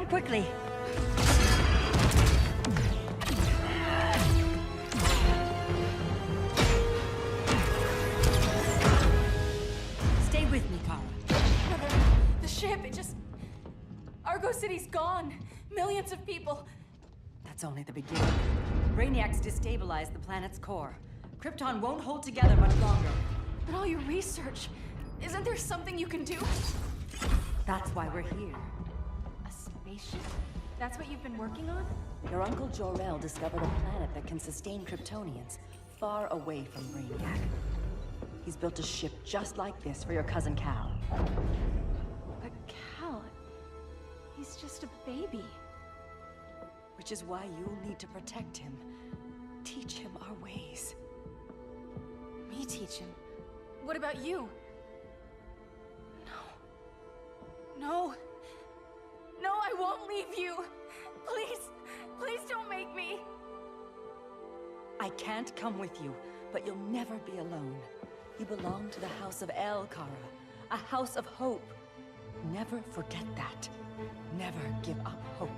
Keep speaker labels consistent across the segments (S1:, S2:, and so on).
S1: Quickly! Stay with me, Kara.
S2: Mother, the ship, it just... Argo City's gone. Millions of people.
S1: That's only the beginning. Brainiac's destabilized the planet's core. Krypton won't hold together much longer.
S2: But all your research, isn't there something you can do?
S1: That's why we're here.
S2: A spaceship? That's what you've been working on?
S1: Your Uncle Jor-El discovered a planet that can sustain Kryptonians, far away from Brainiac. He's built a ship just like this for your cousin Cal.
S2: But Cal... he's just a baby.
S1: Which is why you'll need to protect him. Teach him our ways.
S2: Me teach him? What about you? No. No, I won't leave you! Please, please don't make me!
S1: I can't come with you, but you'll never be alone. You belong to the House of El, Kara. A house of hope. Never forget that. Never give up hope.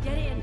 S1: Get in!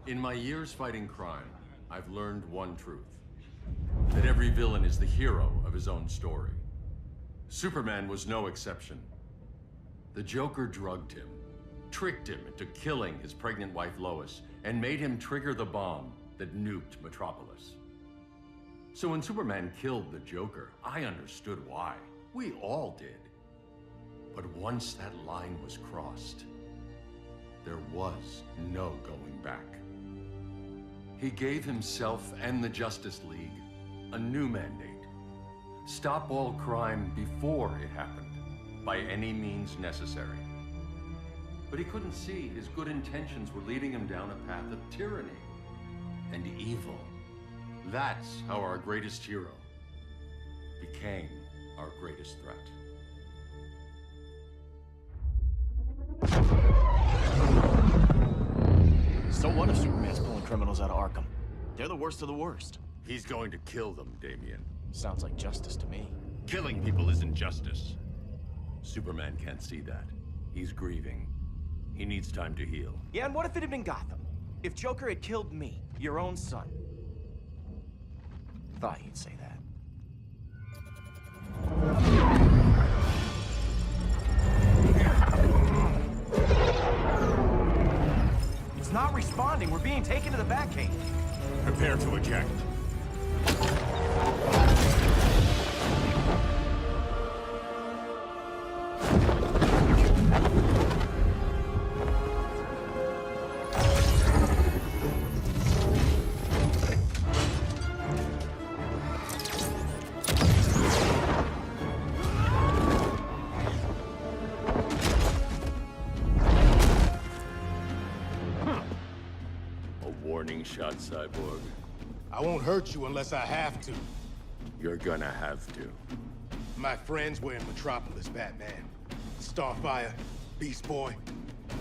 S3: In my years fighting crime, I've learned one truth. That every villain is the hero of his own story. Superman was no exception. The Joker drugged him, tricked him into killing his pregnant wife Lois, and made him trigger the bomb that nuked Metropolis. So when Superman killed the Joker, I understood why. We all did. But once that line was crossed, there was no going back. He gave himself and the Justice League a new mandate. Stop all crime before it happened, by any means necessary. But he couldn't see his good intentions were leading him down a path of tyranny and evil. That's how our greatest hero became our greatest threat.
S4: So what if Superman's pulling criminals out of Arkham? They're the worst of the worst.
S3: He's going to kill them, Damian.
S4: Sounds like justice to me.
S3: Killing people isn't justice. Superman can't see that. He's grieving. He needs time to heal.
S4: Yeah, and what if it had been Gotham? If Joker had killed me, your own son? Thought you'd say that. It's not responding. We're being taken to the Batcave.
S3: Prepare to eject. Warning shot, Cyborg.
S5: I won't hurt you unless I have to.
S3: You're gonna have to.
S5: My friends were in Metropolis, Batman. Starfire, Beast Boy,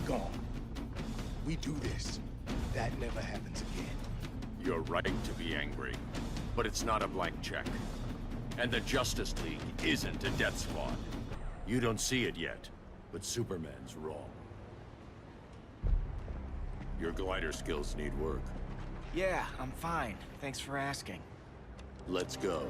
S5: gone. We do this. That never happens again.
S3: You're right to be angry, but it's not a blank check. And the Justice League isn't a death squad. You don't see it yet, but Superman's wrong. Your glider skills need work.
S4: Yeah, I'm fine. Thanks for asking.
S3: Let's go.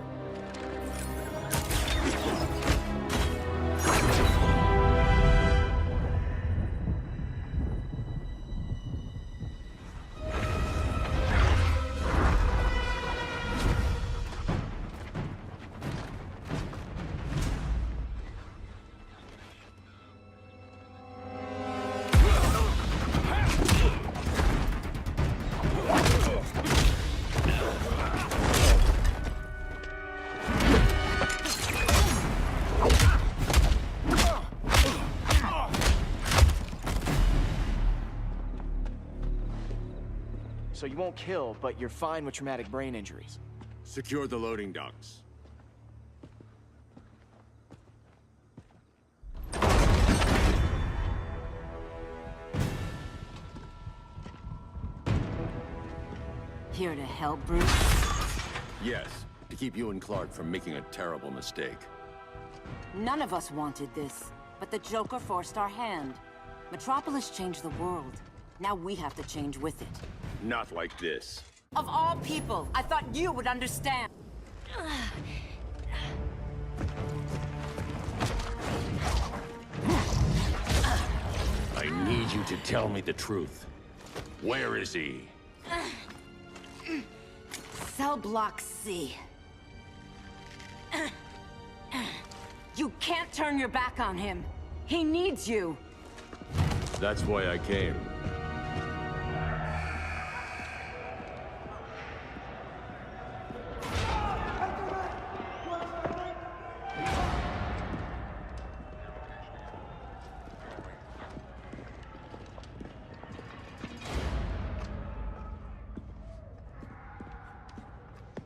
S4: So you won't kill, but you're fine with traumatic brain injuries.
S3: Secure the loading docks.
S1: Here to help, Bruce?
S3: Yes, to keep you and Clark from making a terrible mistake.
S1: None of us wanted this, but the Joker forced our hand. Metropolis changed the world. Now we have to change with it.
S3: Not like this.
S1: Of all people, I thought you would understand.
S3: I need you to tell me the truth. Where is he?
S1: Cell Block C. You can't turn your back on him. He needs you.
S3: That's why I came.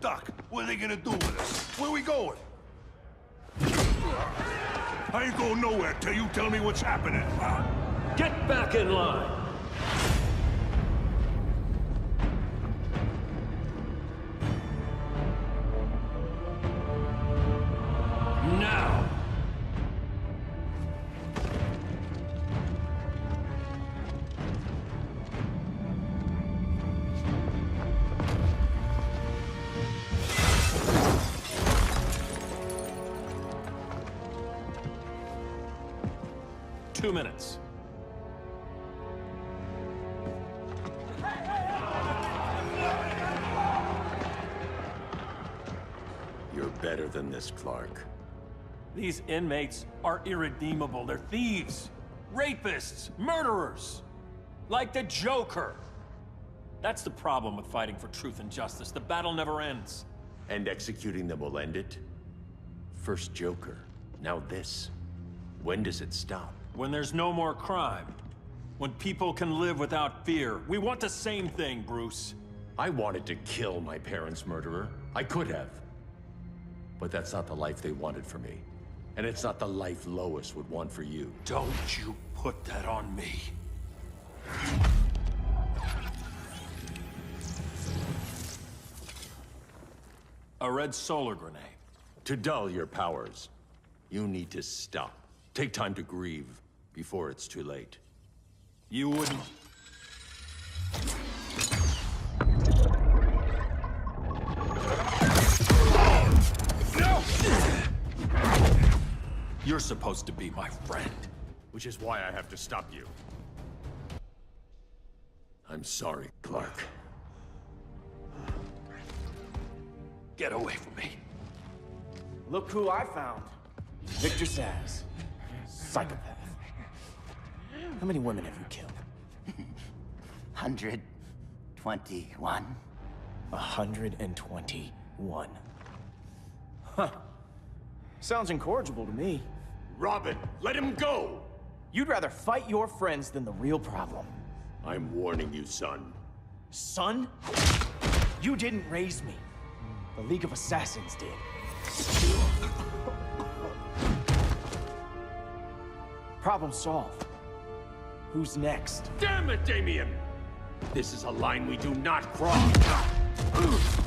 S5: Doc, what are they gonna do with us? Where we going? I ain't going nowhere till you tell me what's happening.
S3: Get back in line! Now!
S6: 2 minutes.
S3: You're better than this, Clark.
S6: These inmates are irredeemable. They're thieves, rapists, murderers. Like the Joker. That's the problem with fighting for truth and justice. The battle never ends.
S3: And executing them will end it? First Joker, now this. When does it stop?
S6: When there's no more crime. When people can live without fear. We want the same thing, Bruce.
S3: I wanted to kill my parents' murderer. I could have. But that's not the life they wanted for me. And it's not the life Lois would want for you.
S6: Don't you put that on me. A red solar grenade.
S3: To dull your powers, you need to stop. Take time to grieve before it's too late.
S6: You wouldn't... No! You're supposed to be my friend.
S3: Which is why I have to stop you. I'm sorry, Clark.
S6: Get away from me.
S4: Look who I found. Victor Zsasz. Psychopath. How many women have you killed?
S7: 121.
S4: 121. Huh. Sounds incorrigible to me.
S3: Robin, let him go!
S4: You'd rather fight your friends than the real problem.
S3: I'm warning you, son.
S4: Son? You didn't raise me. The League of Assassins did. Problem solved. Who's next?
S3: Damn it, Damien! This is a line we do not cross.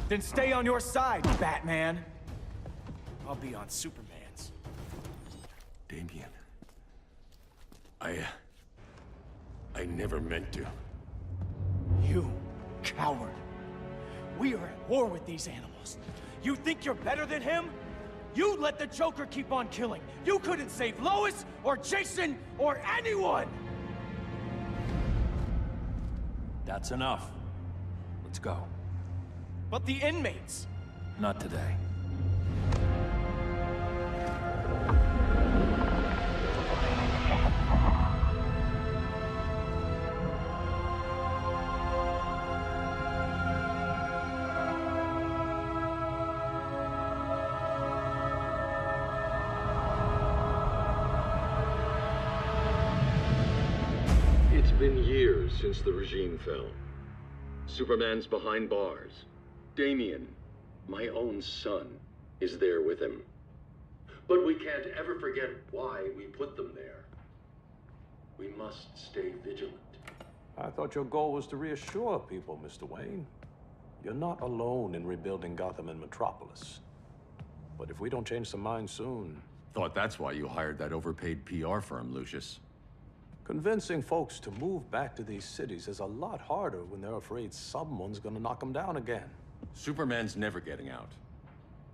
S4: Then stay on your side, Batman. I'll be on Superman's.
S3: Damien. I never meant to.
S4: You coward. We are at war with these animals. You think you're better than him? You let the Joker keep on killing. You couldn't save Lois, or Jason, or anyone!
S6: That's enough. Let's go.
S4: But the inmates.
S6: Not today.
S3: It's been years since the regime fell. Superman's behind bars. Damien, my own son, is there with him. But we can't ever forget why we put them there. We must stay vigilant.
S8: I thought your goal was to reassure people, Mr. Wayne. You're not alone in rebuilding Gotham and Metropolis. But if we don't change some minds soon...
S3: Thought that's why you hired that overpaid PR firm, Lucius.
S8: Convincing folks to move back to these cities is a lot harder when they're afraid someone's gonna knock them down again.
S3: Superman's never getting out.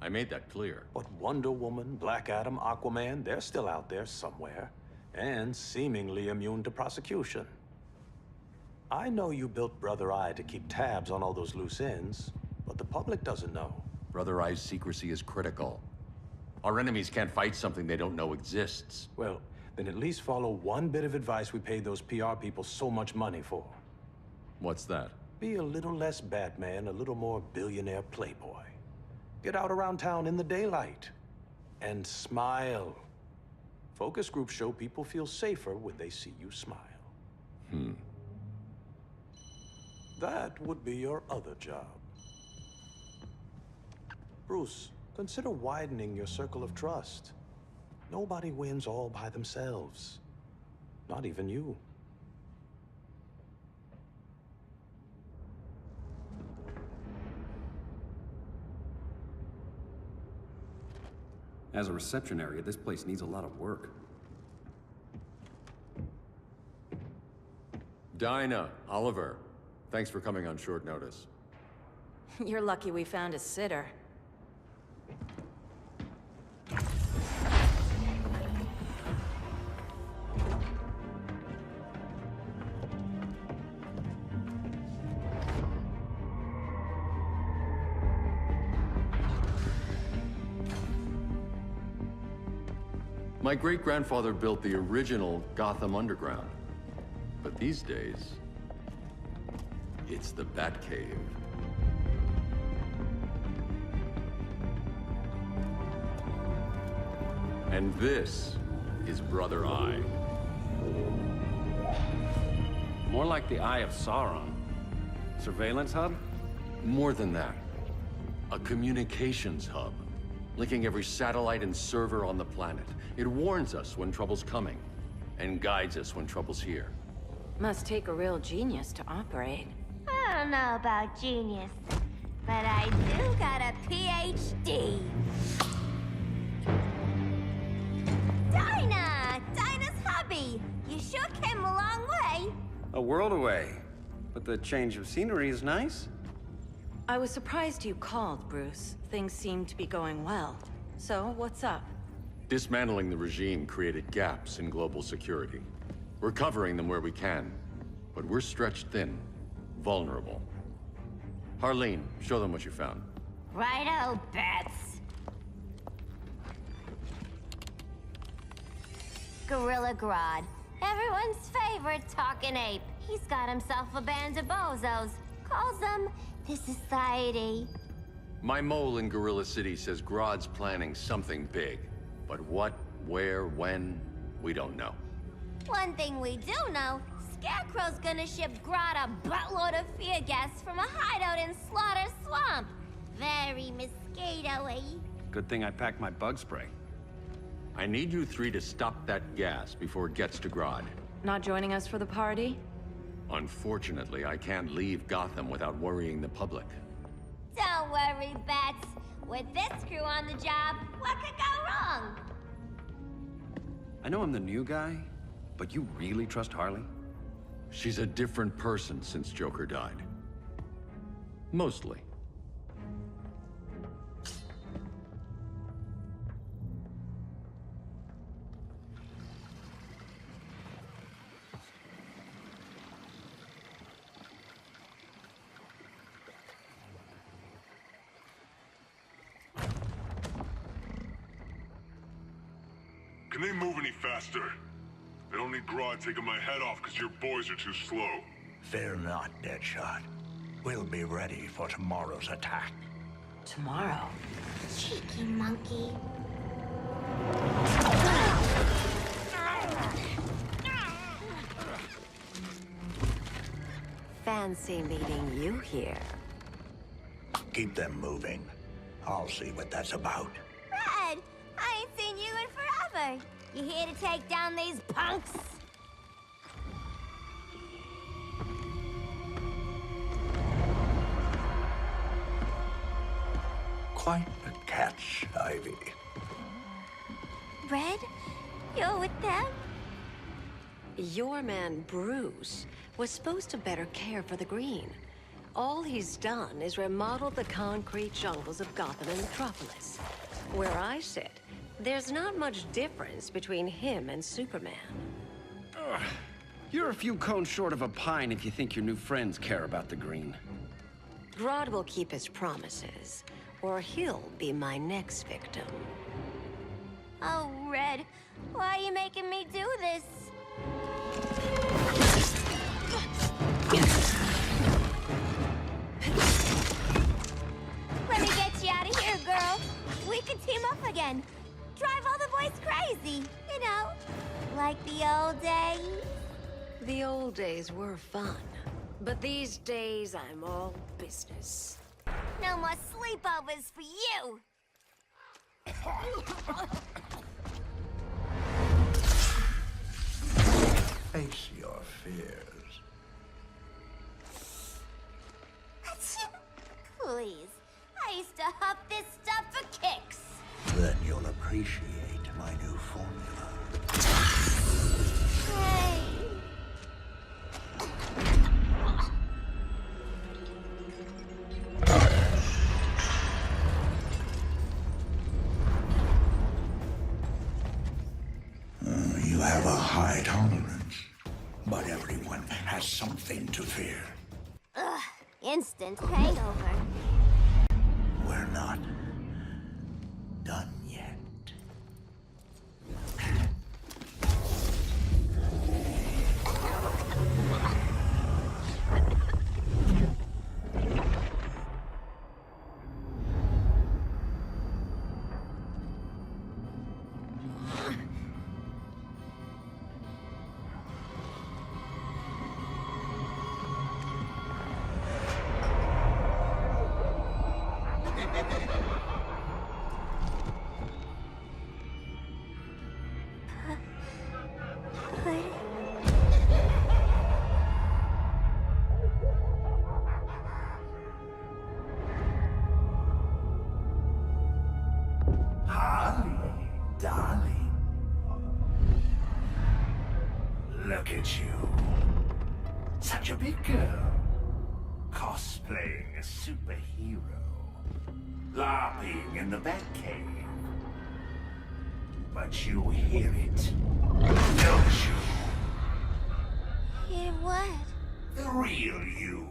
S3: I made that clear.
S8: But Wonder Woman, Black Adam, Aquaman, they're still out there somewhere. And seemingly immune to prosecution. I know you built Brother Eye to keep tabs on all those loose ends, but the public doesn't know.
S3: Brother Eye's secrecy is critical. Our enemies can't fight something they don't know exists.
S8: Well, then at least follow one bit of advice we paid those PR people so much money for.
S3: What's that?
S8: Be a little less Batman, a little more billionaire playboy. Get out around town in the daylight. And smile. Focus groups show people feel safer when they see you smile. That would be your other job. Bruce, consider widening your circle of trust. Nobody wins all by themselves. Not even you.
S9: As a reception area, this place needs a lot of work.
S3: Dinah, Oliver, thanks for coming on short notice.
S2: You're lucky we found a sitter.
S3: My great-grandfather built the original Gotham Underground. But these days, it's the Batcave. And this is Brother Eye.
S9: More like the Eye of Sauron. Surveillance hub?
S3: More than that. A communications hub, linking every satellite and server on the planet. It warns us when trouble's coming, and guides us when trouble's here.
S2: Must take a real genius to operate.
S10: I don't know about genius, but I do got a PhD. Dinah's hubby! You sure came a long way.
S9: A world away. But the change of scenery is nice.
S2: I was surprised you called, Bruce. Things seem to be going well. So, what's up?
S3: Dismantling the regime created gaps in global security. We're covering them where we can, but we're stretched thin, vulnerable. Harleen, show them what you found.
S10: Righto, Bats. Gorilla Grodd. Everyone's favorite talking ape. He's got himself a band of bozos. Calls them the Society.
S3: My mole in Gorilla City says Grodd's planning something big. But what, where, when, we don't know.
S10: One thing we do know, Scarecrow's gonna ship Grodd a buttload of fear gas from a hideout in Slaughter Swamp. Very mosquito-y.
S9: Good thing I packed my bug spray.
S3: I need you three to stop that gas before it gets to Grodd.
S2: Not joining us for the party?
S3: Unfortunately, I can't leave Gotham without worrying the public.
S10: Don't worry, Bats. With this crew on the job, what could go wrong?
S9: I know I'm the new guy, but you really trust Harley?
S3: She's a different person since Joker died. Mostly.
S11: Can they move any faster? I don't need Grodd taking my head off because your boys are too slow.
S12: Fear not, Deadshot. We'll be ready for tomorrow's attack.
S2: Tomorrow?
S10: Cheeky monkey.
S13: Fancy meeting you here.
S12: Keep them moving. I'll see what that's about.
S10: Red, I ain't seen you in forever. You here to take down these punks?
S12: Quite a catch, Ivy.
S10: Red, you're with them?
S13: Your man, Bruce, was supposed to better care for the Green. All he's done is remodel the concrete jungles of Gotham and Metropolis. Where I sit, there's not much difference between him and Superman.
S9: Ugh. You're a few cones short of a pine if you think your new friends care about the Green.
S13: Grodd will keep his promises, or he'll be my next victim.
S10: Oh, Red, why are you making me do this? Let me get you out of here, girl. We can team up again. Drive all the boys crazy, you know, like the old days.
S13: The old days were fun, but these days I'm all business.
S10: No more sleepovers for you.
S12: Face your fears.
S10: Please, I used to huff this stuff for kicks.
S12: Then you'll appreciate my new formula.
S10: Hey.
S12: You have a high tolerance, but everyone has something to fear.
S10: Ugh, instant hangover.
S12: We're not done yet. Such a big girl. Cosplaying a superhero. LARPing in the Batcave. But you hear it, don't you?
S10: Hear what?
S12: The real you,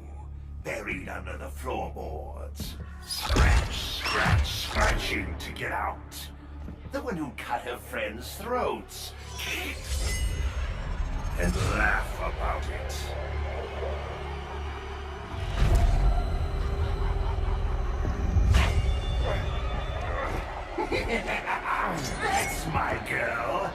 S12: buried under the floorboards. Scratch, scratch, scratching to get out. The one who cut her friends' throats. And laugh about it. That's my girl.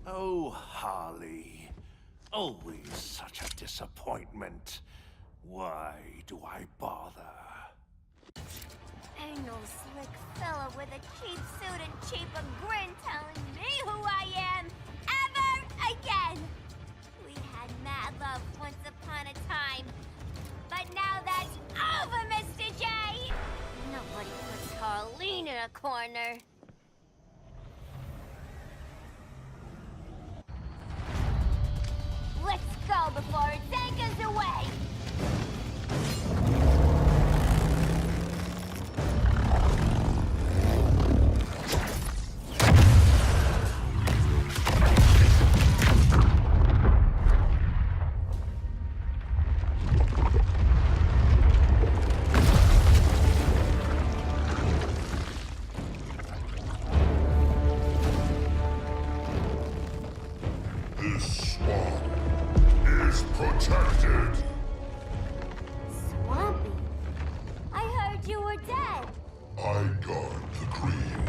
S5: Oh, Harley. Always such a disappointment. Why do I bother?
S10: Ain't no slick fella with a cheap suit and cheaper grin telling me who I am ever again. We had mad love once upon a time, but now that's over, Mr. J. Nobody puts Harleen in a corner. Let's go before it takes us away.
S11: This swamp is protected.
S10: Swampy? I heard you were dead.
S11: I guard the green,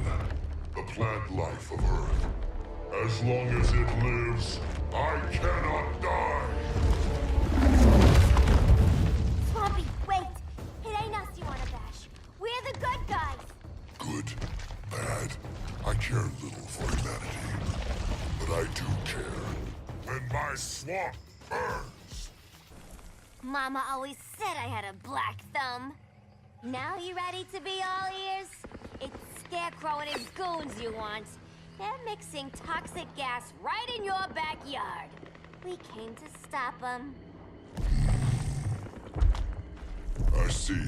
S11: the plant life of Earth. As long as it lives, I cannot die.
S10: Swampy, wait! It ain't us you wanna bash. We're the good guys.
S11: Good, bad, I care little for humanity. But I do care. And my swamp burns.
S10: Mama always said I had a black thumb. Now you ready to be all ears? It's Scarecrow and his goons you want. They're mixing toxic gas right in your backyard. We came to stop them.
S11: I see.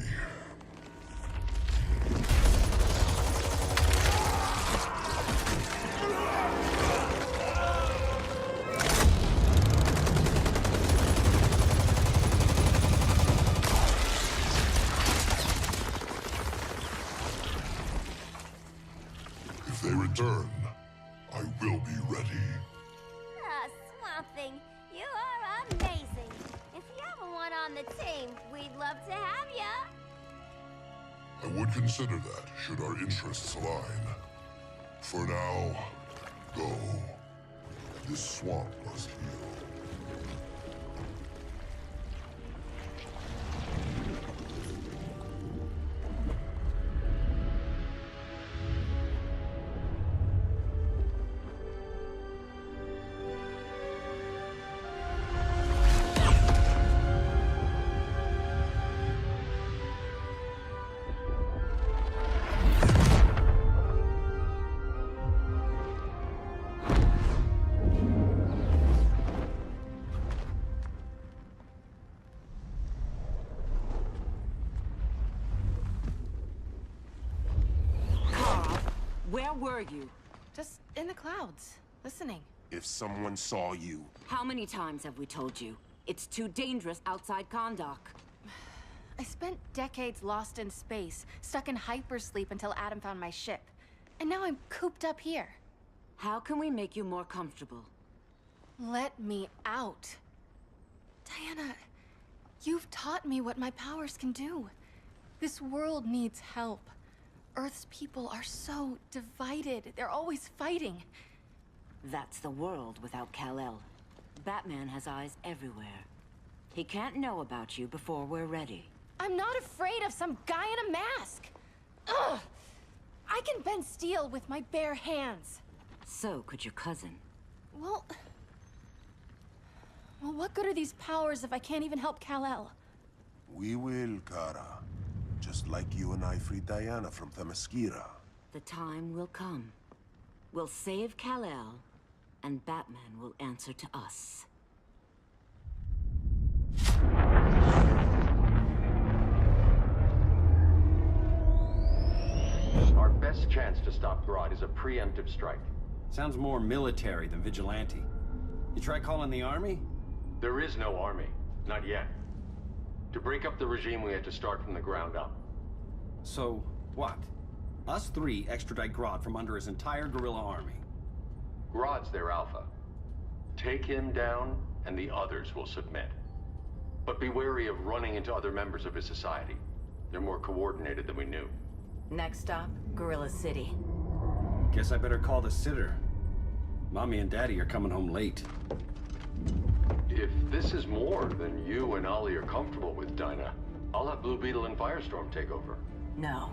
S11: If they return, I will be ready.
S10: Ah, Swamp Thing, you are amazing. If you ever want on the team, we'd love to have ya.
S11: I would consider that, should our interests align. For now, go. This swamp must heal.
S1: Where were you?
S2: Just in the clouds, listening.
S14: If someone saw you...
S1: How many times have we told you? It's too dangerous outside Kahndaq.
S2: I spent decades lost in space, stuck in hypersleep until Adam found my ship. And now I'm cooped up here.
S1: How can we make you more comfortable?
S2: Let me out. Diana, you've taught me what my powers can do. This world needs help. Earth's people are so divided. They're always fighting.
S1: That's the world without Kal-El. Batman has eyes everywhere. He can't know about you before we're ready.
S2: I'm not afraid of some guy in a mask. Ugh! I can bend steel with my bare hands.
S1: So could your cousin.
S2: Well, what good are these powers if I can't even help Kal-El?
S14: We will, Kara. Just like you and I freed Diana from Themyscira.
S1: The time will come. We'll save Kal-El, and Batman will answer to us.
S3: Our best chance to stop Grodd is a preemptive strike.
S9: Sounds more military than vigilante. You try calling the army?
S3: There is no army. Not yet. To break up the regime, we had to start from the ground up.
S9: So, what? Us three extradite Grodd from under his entire guerrilla army.
S3: Grodd's their alpha. Take him down, and the others will submit. But be wary of running into other members of his society. They're more coordinated than we knew.
S1: Next stop, Gorilla City.
S9: Guess I better call the sitter. Mommy and Daddy are coming home late.
S3: If this is more than you and Ollie are comfortable with, Dinah, I'll have Blue Beetle and Firestorm take over.
S1: No.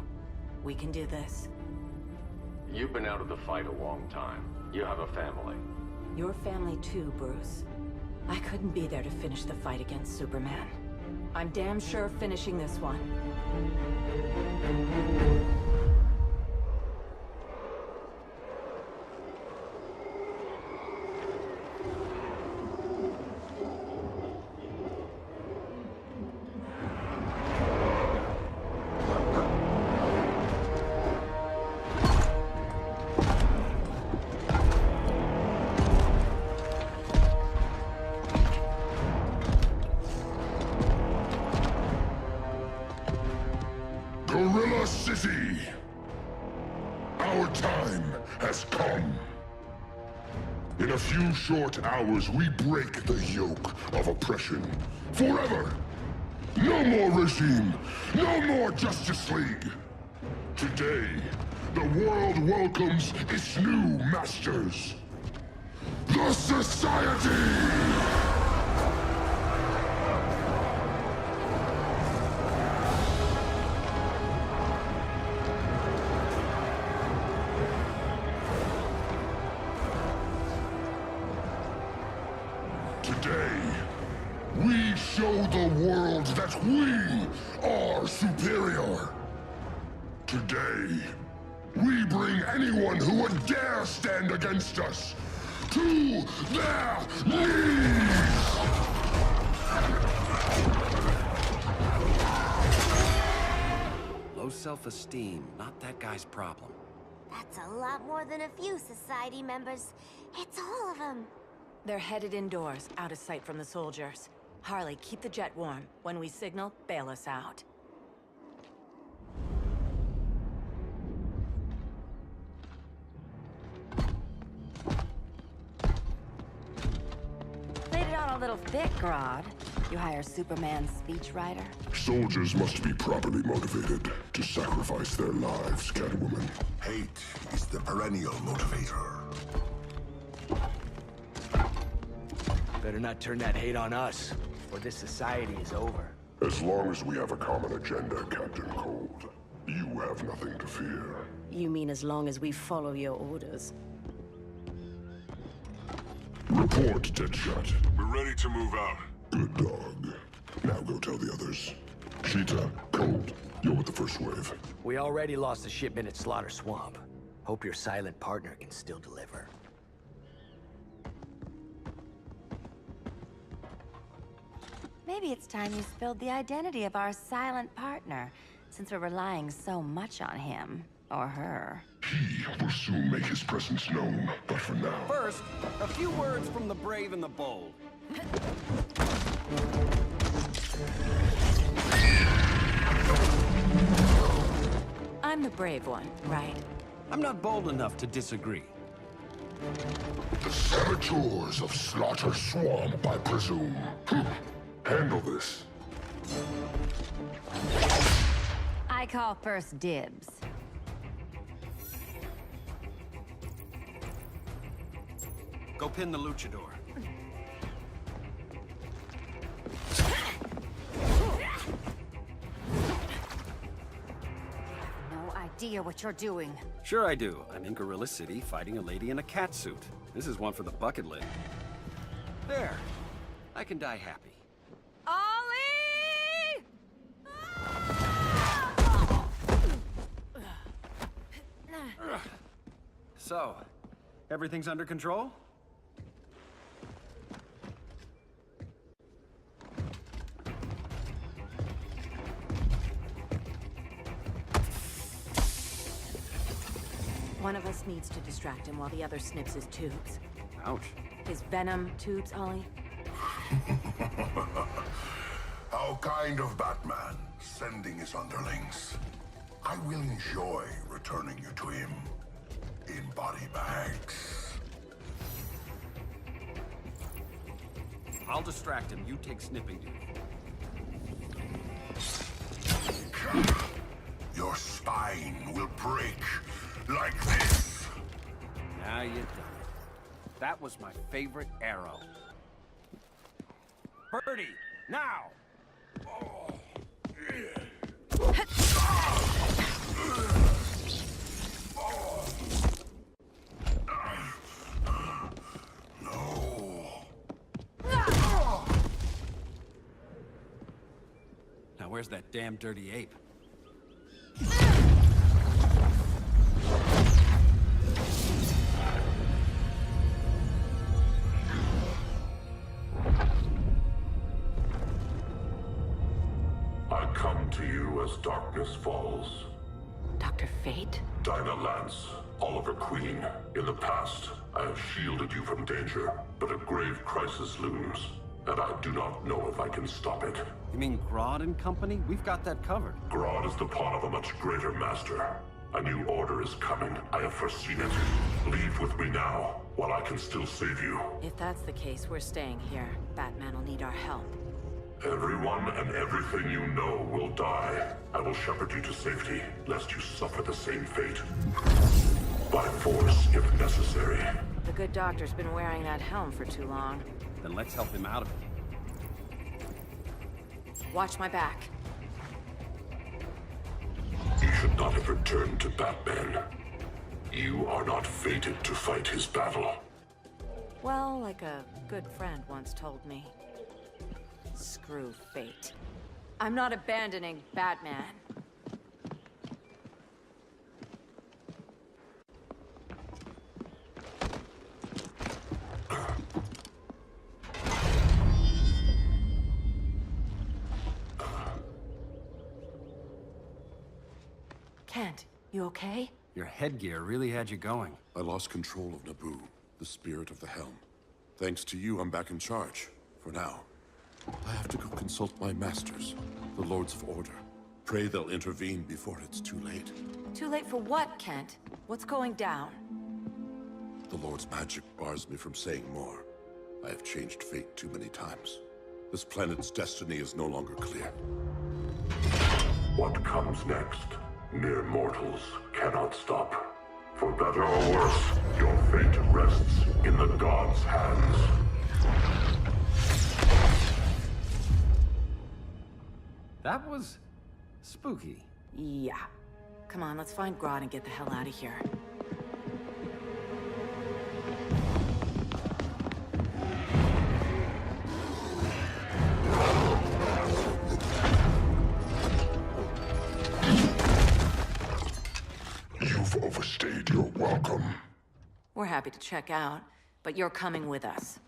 S1: We can do this.
S3: You've been out of the fight a long time. You have a family.
S1: Your family too, Bruce. I couldn't be there to finish the fight against Superman. I'm damn sure finishing this one.
S11: Gorilla City! Our time has come. In a few short hours, we break the yoke of oppression. Forever! No more regime! No more Justice League! Today, the world welcomes its new masters. The Society! Today, we show the world that we are superior. Today, we bring anyone who would dare stand against us to their knees!
S9: Low self-esteem, not that guy's problem.
S10: That's a lot more than a few Society members. It's all of them.
S1: They're headed indoors, out of sight from the soldiers. Harley, keep the jet warm. When we signal, bail us out. Played it on a little thick, Grodd. You hire Superman's speechwriter?
S11: Soldiers must be properly motivated to sacrifice their lives, Catwoman.
S14: Hate is the perennial motivator.
S4: Better not turn that hate on us, or this society is over.
S11: As long as we have a common agenda, Captain Cold, you have nothing to fear.
S1: You mean as long as we follow your orders?
S11: Report, Deadshot.
S14: We're ready to move out.
S11: Good dog. Now go tell the others. Cheetah, Cold, you're with the first wave.
S4: We already lost a shipment at Slaughter Swamp. Hope your silent partner can still deliver.
S1: Maybe it's time you spilled the identity of our silent partner, since we're relying so much on him. Or her.
S11: He will soon make his presence known, but for now...
S9: First, a few words from the brave and the bold.
S1: I'm the brave one, right?
S9: I'm not bold enough to disagree.
S11: The saboteurs of Slaughter Swamp, I presume. Handle this.
S1: I call first dibs.
S9: Go pin the luchador.
S1: No idea what you're doing.
S9: Sure I do. I'm in Gorilla City fighting a lady in a cat suit. This is one for the bucket list. There. I can die happy.
S1: Ollie!
S9: So, everything's under control?
S1: One of us needs to distract him while the other snips his tubes.
S9: Ouch.
S1: His venom tubes, Ollie?
S14: How kind of Batman, sending his underlings. I will enjoy returning you to him in body bags.
S9: I'll distract him. You take snipping duty.
S14: Your spine will break like this.
S9: Now you done it. That was my favorite arrow. Birdie, now! Now where's that damn dirty ape?
S11: I come to you as darkness falls.
S1: Dr. Fate?
S11: Dinah Lance, Oliver Queen. In the past, I have shielded you from danger, but a grave crisis looms, and I do not know if I can stop it.
S9: You mean Grodd and company? We've got that covered.
S11: Grodd is the pawn of a much greater master. A new order is coming. I have foreseen it. Leave with me now, while I can still save you.
S1: If that's the case, we're staying here. Batman will need our help.
S11: Everyone and everything you know will die. I will shepherd you to safety, lest you suffer the same fate. By force, if necessary.
S1: The good doctor's been wearing that helm for too long.
S9: Then let's help him out of it.
S1: Watch my back.
S11: You should not have returned to Batman. You are not fated to fight his battle.
S1: Well, like a good friend once told me. Screw fate. I'm not abandoning Batman. Kent, you okay?
S9: Your headgear really had you going.
S14: I lost control of Naboo, the spirit of the helm. Thanks to you, I'm back in charge. For now. I have to go consult my masters, the Lords of Order. Pray they'll intervene before it's too late.
S1: Too late for what, Kent? What's going down?
S14: The Lord's magic bars me from saying more. I have changed fate too many times. This planet's destiny is no longer clear.
S11: What comes next, mere mortals cannot stop. For better or worse, your fate rests in the gods' hands.
S9: That was spooky.
S1: Yeah. Come on, let's find Grodd and get the hell out of here.
S11: You've overstayed your welcome.
S1: We're happy to check out, but you're coming with us.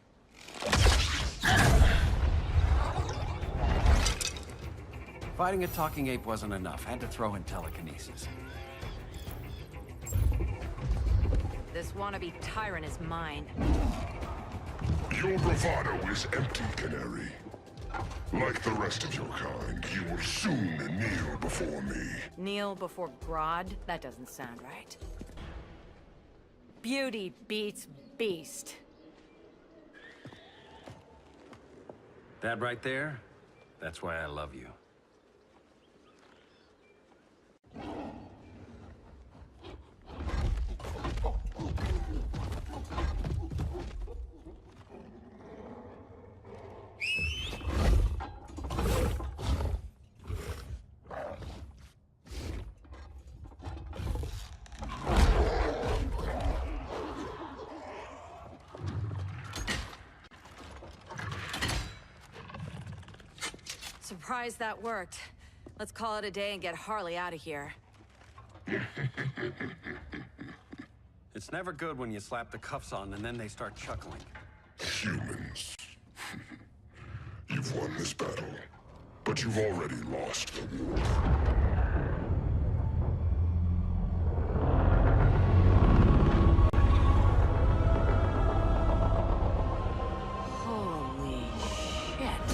S9: Fighting a talking ape wasn't enough. Had to throw in telekinesis.
S1: This wannabe tyrant is mine.
S11: Your bravado is empty, Canary. Like the rest of your kind, you will soon kneel before me.
S1: Kneel before Grodd? That doesn't sound right. Beauty beats beast.
S9: That right there, that's why I love you.
S1: Surprised that worked. Let's call it a day and get Harley out of here.
S9: It's never good when you slap the cuffs on and then they start chuckling.
S14: Humans. You've won this battle, but you've already lost the war.
S1: Holy shit.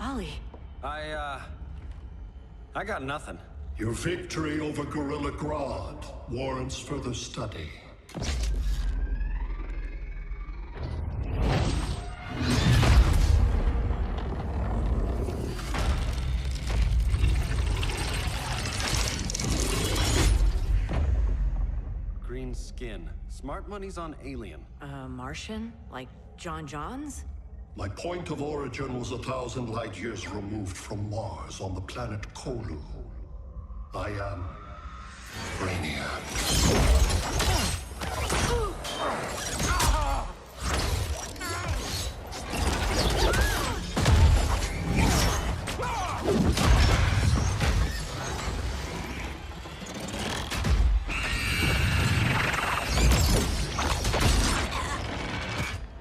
S1: Ollie.
S9: I got nothing.
S15: Your victory over Gorilla Grodd warrants further study.
S9: Green skin. Smart money's on alien.
S1: Martian? Like John Johns?
S15: My point of origin was 1,000 light years removed from Mars on the planet Kolu. I am Brainiac.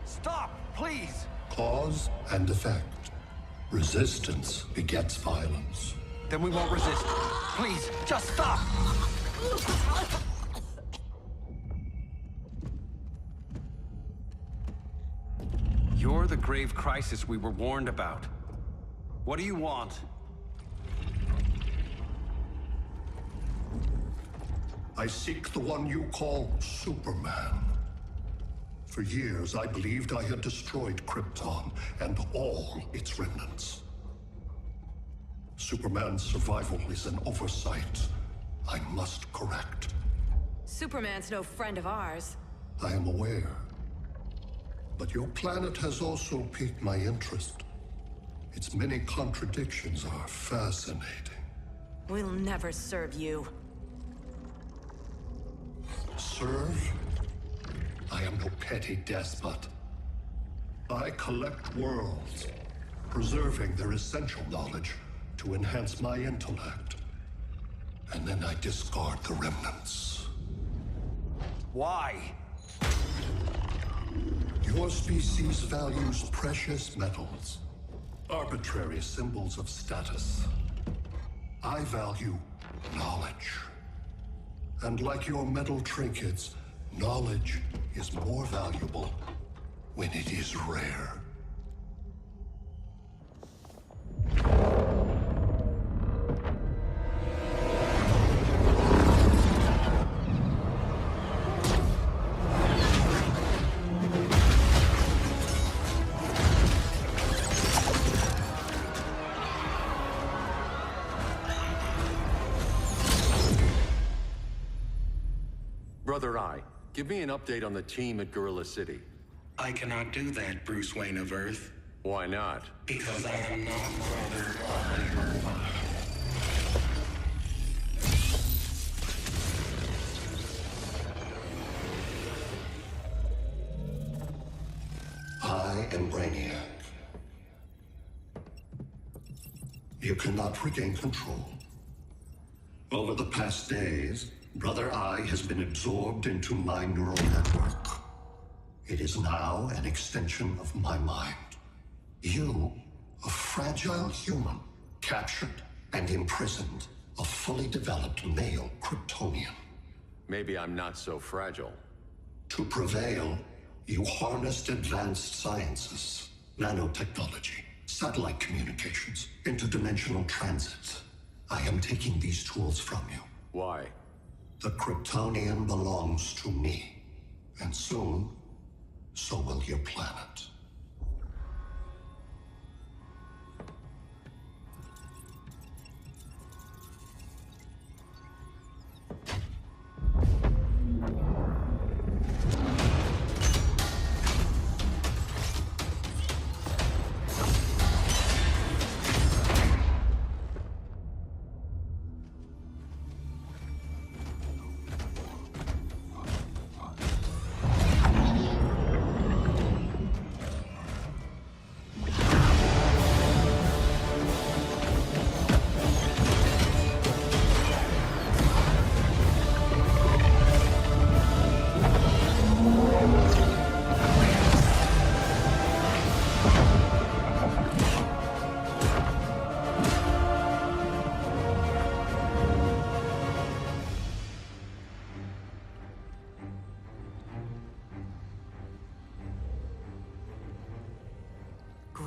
S9: Stop, please!
S15: Cause and effect. Resistance begets violence.
S9: Then we won't resist. Please, just stop! You're the grave crisis we were warned about. What do you want?
S15: I seek the one you call Superman. For years, I believed I had destroyed Krypton and all its remnants. Superman's survival is an oversight I must correct.
S1: Superman's no friend of ours.
S15: I am aware. But your planet has also piqued my interest. Its many contradictions are fascinating.
S1: We'll never serve you.
S15: Serve? I am no petty despot. I collect worlds, preserving their essential knowledge to enhance my intellect. And then I discard the remnants.
S9: Why?
S15: Your species values precious metals, arbitrary symbols of status. I value knowledge. And like your metal trinkets, knowledge is more valuable when it is rare.
S3: Brother Eye, give me an update on the team at Gorilla City.
S16: I cannot do that, Bruce Wayne of Earth.
S3: Why not?
S16: Because I am not Brother Eye.
S15: I am Brainiac. You cannot regain control. Over the past days, Brother Eye has been absorbed into my neural network. It is now an extension of my mind. You, a fragile human, captured and imprisoned a fully developed male Kryptonian.
S3: Maybe I'm not so fragile.
S15: To prevail, you harnessed advanced sciences, nanotechnology, satellite communications, interdimensional transit. I am taking these tools from you.
S3: Why?
S15: The Kryptonian belongs to me. And soon, so will your planet.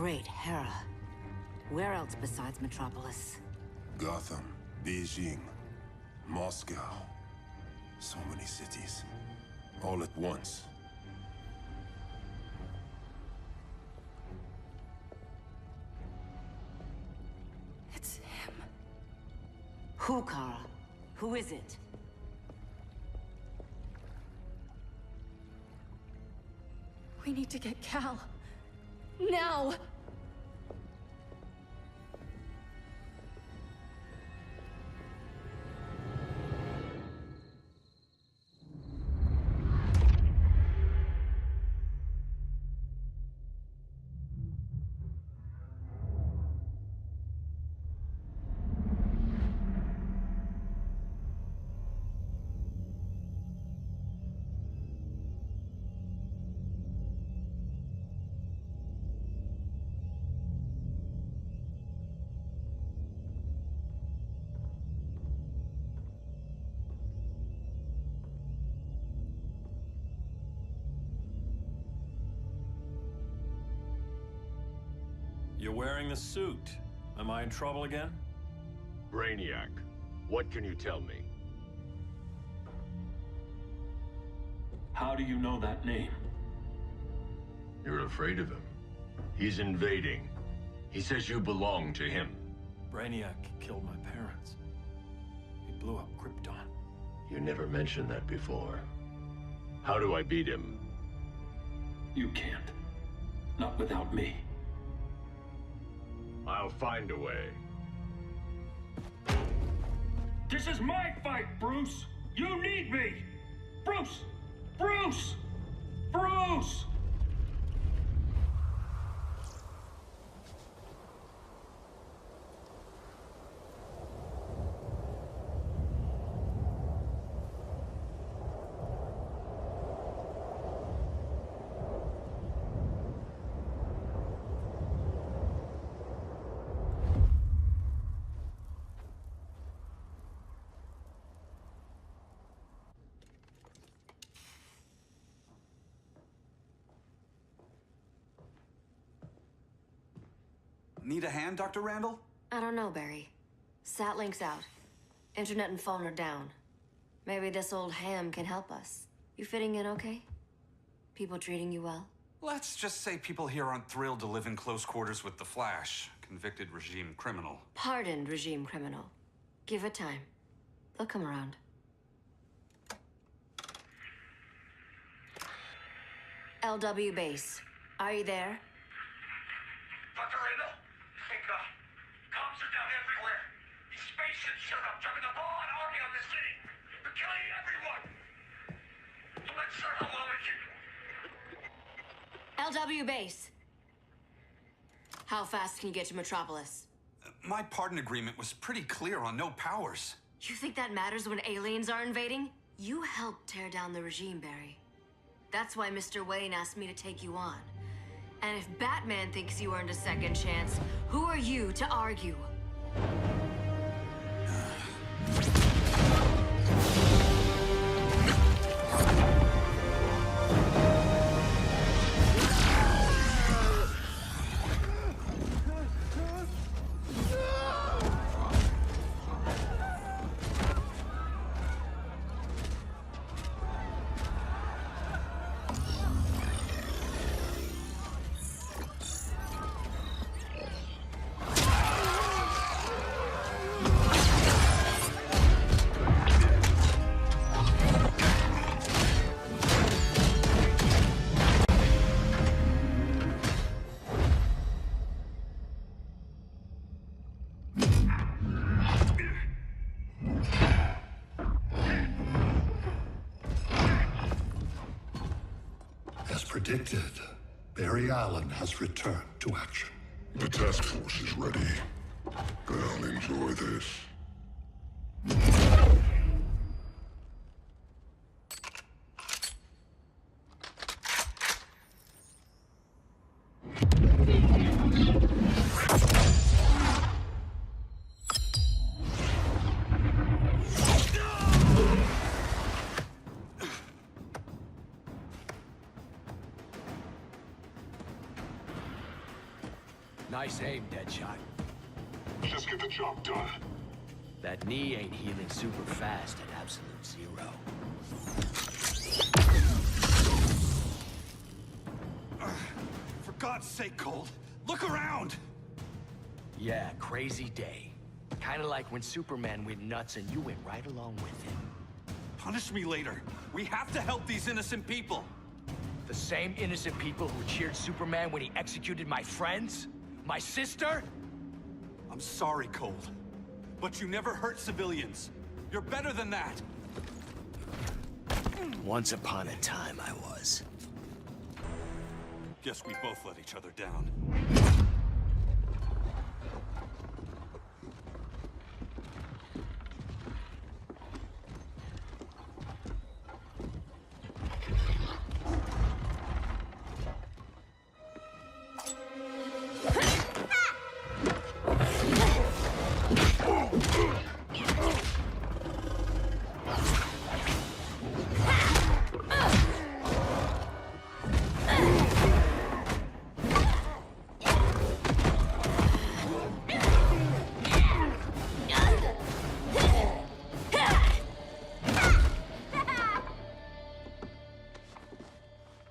S13: Great Hera. Where else besides Metropolis?
S14: Gotham, Beijing, Moscow. So many cities. All at once.
S2: It's him.
S13: Who, Kara? Who is it?
S2: We need to get Cal. Now!
S6: You're wearing the suit. Am I in trouble again?
S3: Brainiac, what can you tell me?
S6: How do you know that name?
S3: You're afraid of him. He's invading. He says you belong to him.
S6: Brainiac killed my parents. He blew up Krypton.
S3: You never mentioned that before. How do I beat him?
S6: You can't. Not without me.
S3: I'll find a way.
S6: This is my fight, Bruce! You need me! Bruce! Bruce! Bruce!
S17: Need a hand, Dr. Randall?
S13: I don't know, Barry. Satlink's out. Internet and phone are down. Maybe this old ham can help us. You fitting in okay? People treating you well?
S17: Let's just say people here aren't thrilled to live in close quarters with the Flash, convicted regime criminal.
S13: Pardoned regime criminal. Give it time. They'll come around. LW base. Are you there?
S12: Dr. Randall? Thank God. Cops are down everywhere. These spaceships showed up, driving a ball and army on the city. They're killing everyone. I'm not sure how long it can...
S13: LW base. How fast can you get to Metropolis?
S17: My pardon agreement was pretty clear on no powers.
S13: You think that matters when aliens are invading? You helped tear down the regime, Barry. That's why Mr. Wayne asked me to take you on. And if Batman thinks you earned a second chance, who are you to argue?
S15: As predicted, Barry Allen has returned to action.
S11: The task force is ready. I'll enjoy this.
S18: Nice aim, Deadshot.
S11: Just get the job done.
S18: That knee ain't healing super fast at absolute zero.
S17: For God's sake, Cold, look around!
S18: Yeah, crazy day. Kinda like when Superman went nuts and you went right along with him.
S17: Punish me later. We have to help these innocent people.
S18: The same innocent people who cheered Superman when he executed my friends? My sister?
S17: I'm sorry, Cold. But you never hurt civilians. You're better than that.
S18: Once upon a time, I was.
S17: Guess we both let each other down.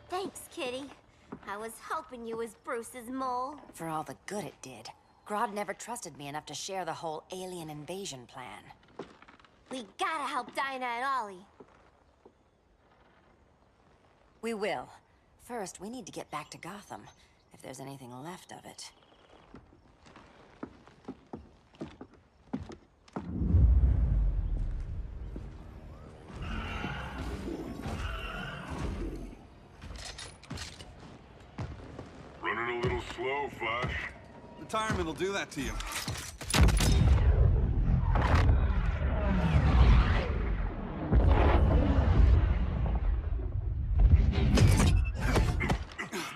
S10: Thanks, Kitty. I was hoping you was Bruce's mole.
S19: For all the good it did. Grodd never trusted me enough to share the whole alien invasion plan.
S10: We gotta help Dinah and Ollie.
S19: We will. First, we need to get back to Gotham, if there's anything left of it.
S11: Running a little slow, Flash.
S17: Retirement will do that to you.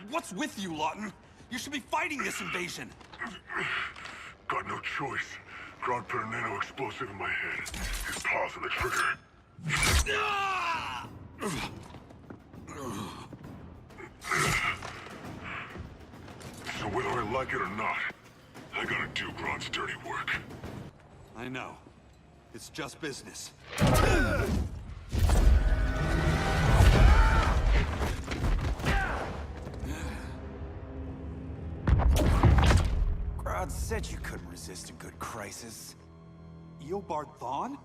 S17: What's with you, Lawton? You should be fighting this invasion.
S11: Got no choice. Grodd put a nano explosive in my head. His paws on the trigger. So whether I like it or not, I gotta do Grodd's dirty work.
S17: I know. It's just business.
S20: Grodd said you couldn't resist a good crisis.
S17: Eobard Thawne?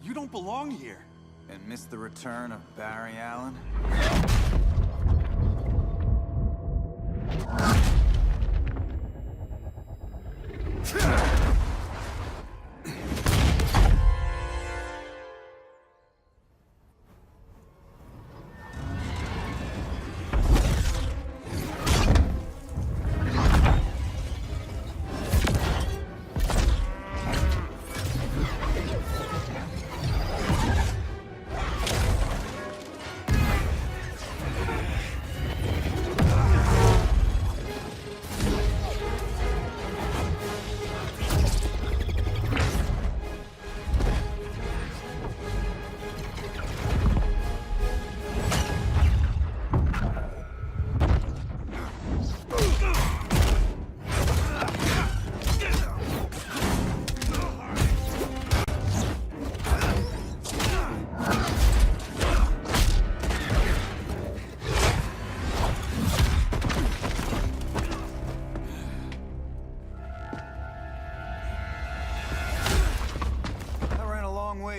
S17: You don't belong here.
S20: And miss the return of Barry Allen?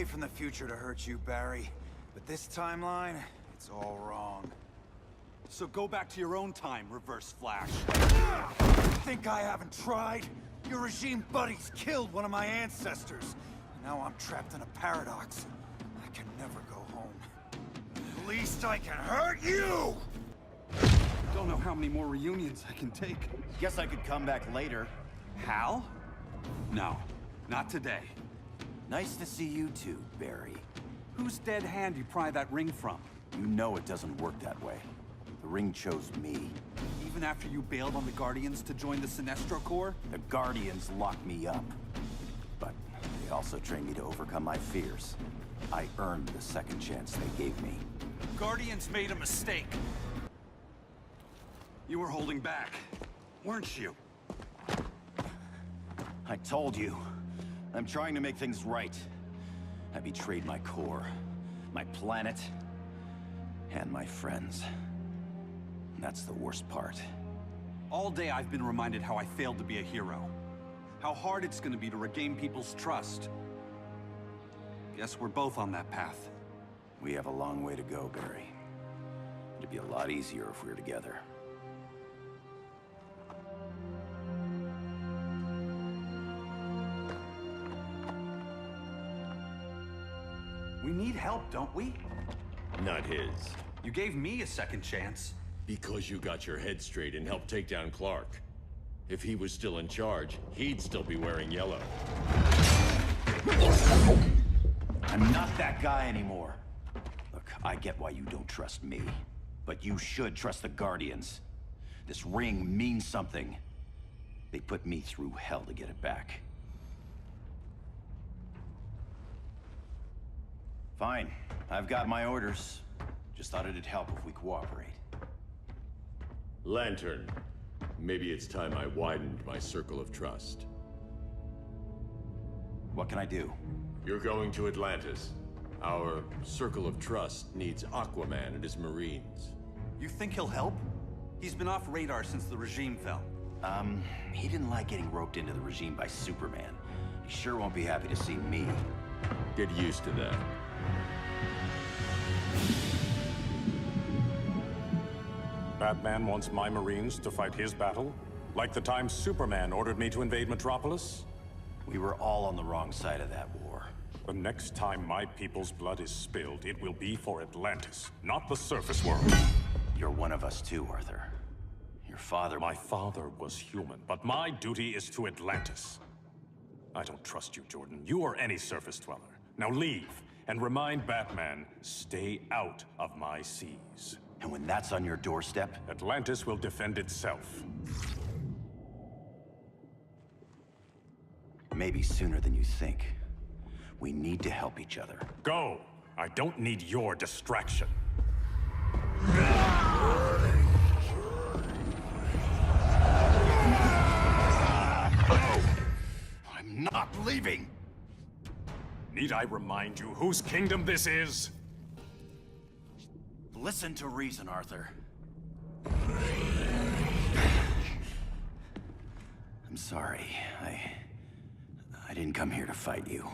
S20: From the future to hurt you, Barry. But this timeline, it's all wrong.
S17: So go back to your own time, Reverse Flash.
S20: Think I haven't tried? Your regime buddies killed one of my ancestors. Now I'm trapped in a paradox. I can never go home. At least I can hurt you!
S17: Don't know how many more reunions I can take.
S4: Guess I could come back later.
S17: Hal? No, not today.
S20: Nice to see you too, Barry.
S17: Whose dead hand you pry that ring from?
S20: You know it doesn't work that way. The ring chose me.
S17: Even after you bailed on the Guardians to join the Sinestro Corps?
S20: The Guardians locked me up. But they also trained me to overcome my fears. I earned the second chance they gave me.
S17: Guardians made a mistake. You were holding back, weren't you?
S21: I told you. I'm trying to make things right. I betrayed my core, my planet, and my friends. That's the worst part.
S17: All day I've been reminded how I failed to be a hero. How hard it's gonna be to regain people's trust. Guess we're both on that path.
S21: We have a long way to go, Barry. It'd be a lot easier if we were together.
S17: We need help, don't we?
S3: Not his.
S17: You gave me a second chance.
S3: Because you got your head straight and helped take down Clark. If he was still in charge, he'd still be wearing yellow.
S21: I'm not that guy anymore. Look, I get why you don't trust me, but you should trust the Guardians. This ring means something. They put me through hell to get it back. Fine, I've got my orders. Just thought it'd help if we cooperate.
S3: Lantern, maybe it's time I widened my circle of trust.
S21: What can I do?
S3: You're going to Atlantis. Our circle of trust needs Aquaman and his Marines.
S17: You think he'll help? He's been off radar since the regime fell.
S21: He didn't like getting roped into the regime by Superman. He sure won't be happy to see me.
S3: Get used to that.
S6: Batman wants my Marines to fight his battle? Like the time Superman ordered me to invade Metropolis?
S21: We were all on the wrong side of that war.
S6: The next time my people's blood is spilled, it will be for Atlantis, not the surface world.
S21: You're one of us too, Arthur. Your father...
S6: My father was human, but my duty is to Atlantis. I don't trust you, Jordan. You or any surface dweller. Now leave, and remind Batman, stay out of my seas.
S21: And when that's on your doorstep?
S6: Atlantis will defend itself.
S21: Maybe sooner than you think. We need to help each other.
S6: Go! I don't need your distraction.
S21: I'm not leaving!
S6: Need I remind you whose kingdom this is?
S21: Listen to reason, Arthur. I'm sorry. I didn't come here to fight you.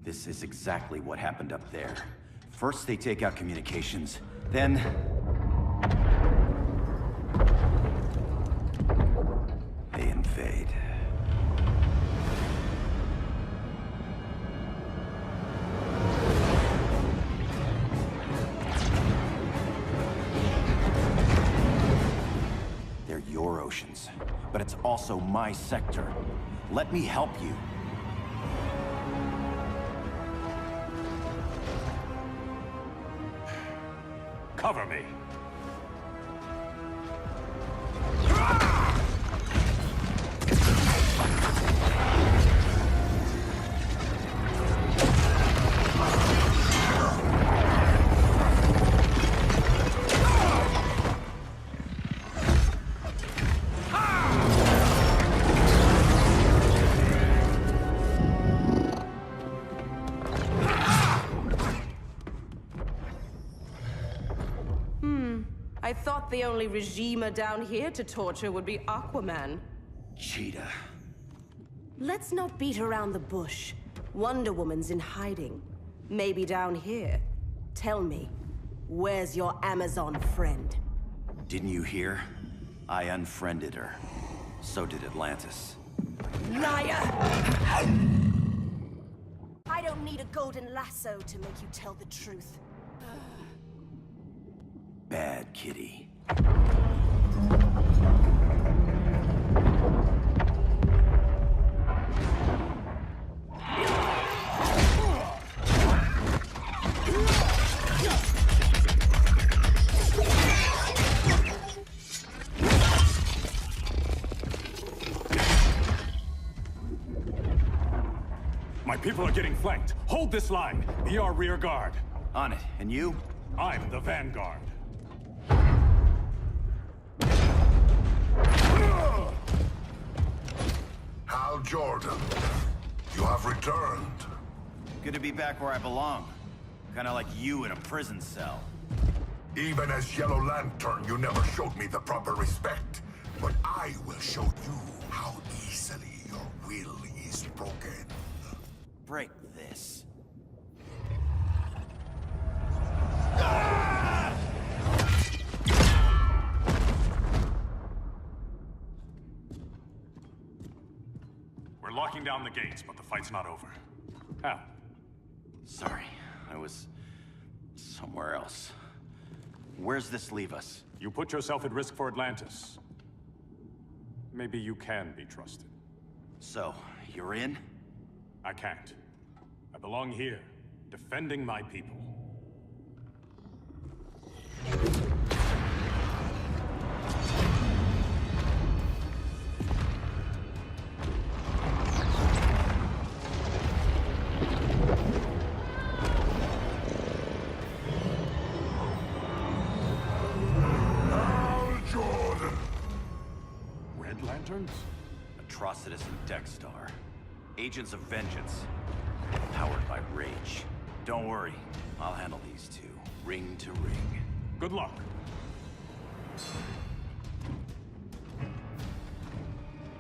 S21: This is exactly what happened up there. First they take out communications, then... they invade. They're your oceans, but it's also my sector. Let me help you.
S6: Cover me.
S22: I thought the only regimer down here to torture would be Aquaman.
S21: Cheetah.
S22: Let's not beat around the bush. Wonder Woman's in hiding. Maybe down here. Tell me, where's your Amazon friend?
S21: Didn't you hear? I unfriended her. So did Atlantis.
S22: Liar!
S10: I don't need a golden lasso to make you tell the truth.
S21: Bad kitty.
S6: My people are getting flanked. Hold this line. Be our rear guard.
S21: On it. And you?
S6: I'm the vanguard.
S11: Jordan. You have returned.
S21: Good to be back where I belong. Kinda like you in a prison cell.
S11: Even as Yellow Lantern, you never showed me the proper respect. But I will show you how easily your will is broken.
S21: Break this.
S7: We're locking down the gates, but the fight's not over. How?
S21: Sorry, I was somewhere else. Where's this leave us?
S7: You put yourself at risk for Atlantis. Maybe you can be trusted.
S21: So, you're in?
S7: I can't. I belong here, defending my people.
S21: Lanterns? Atrocitus and Dexstar. Agents of Vengeance. Powered by rage. Don't worry, I'll handle these two, ring to ring.
S7: Good luck.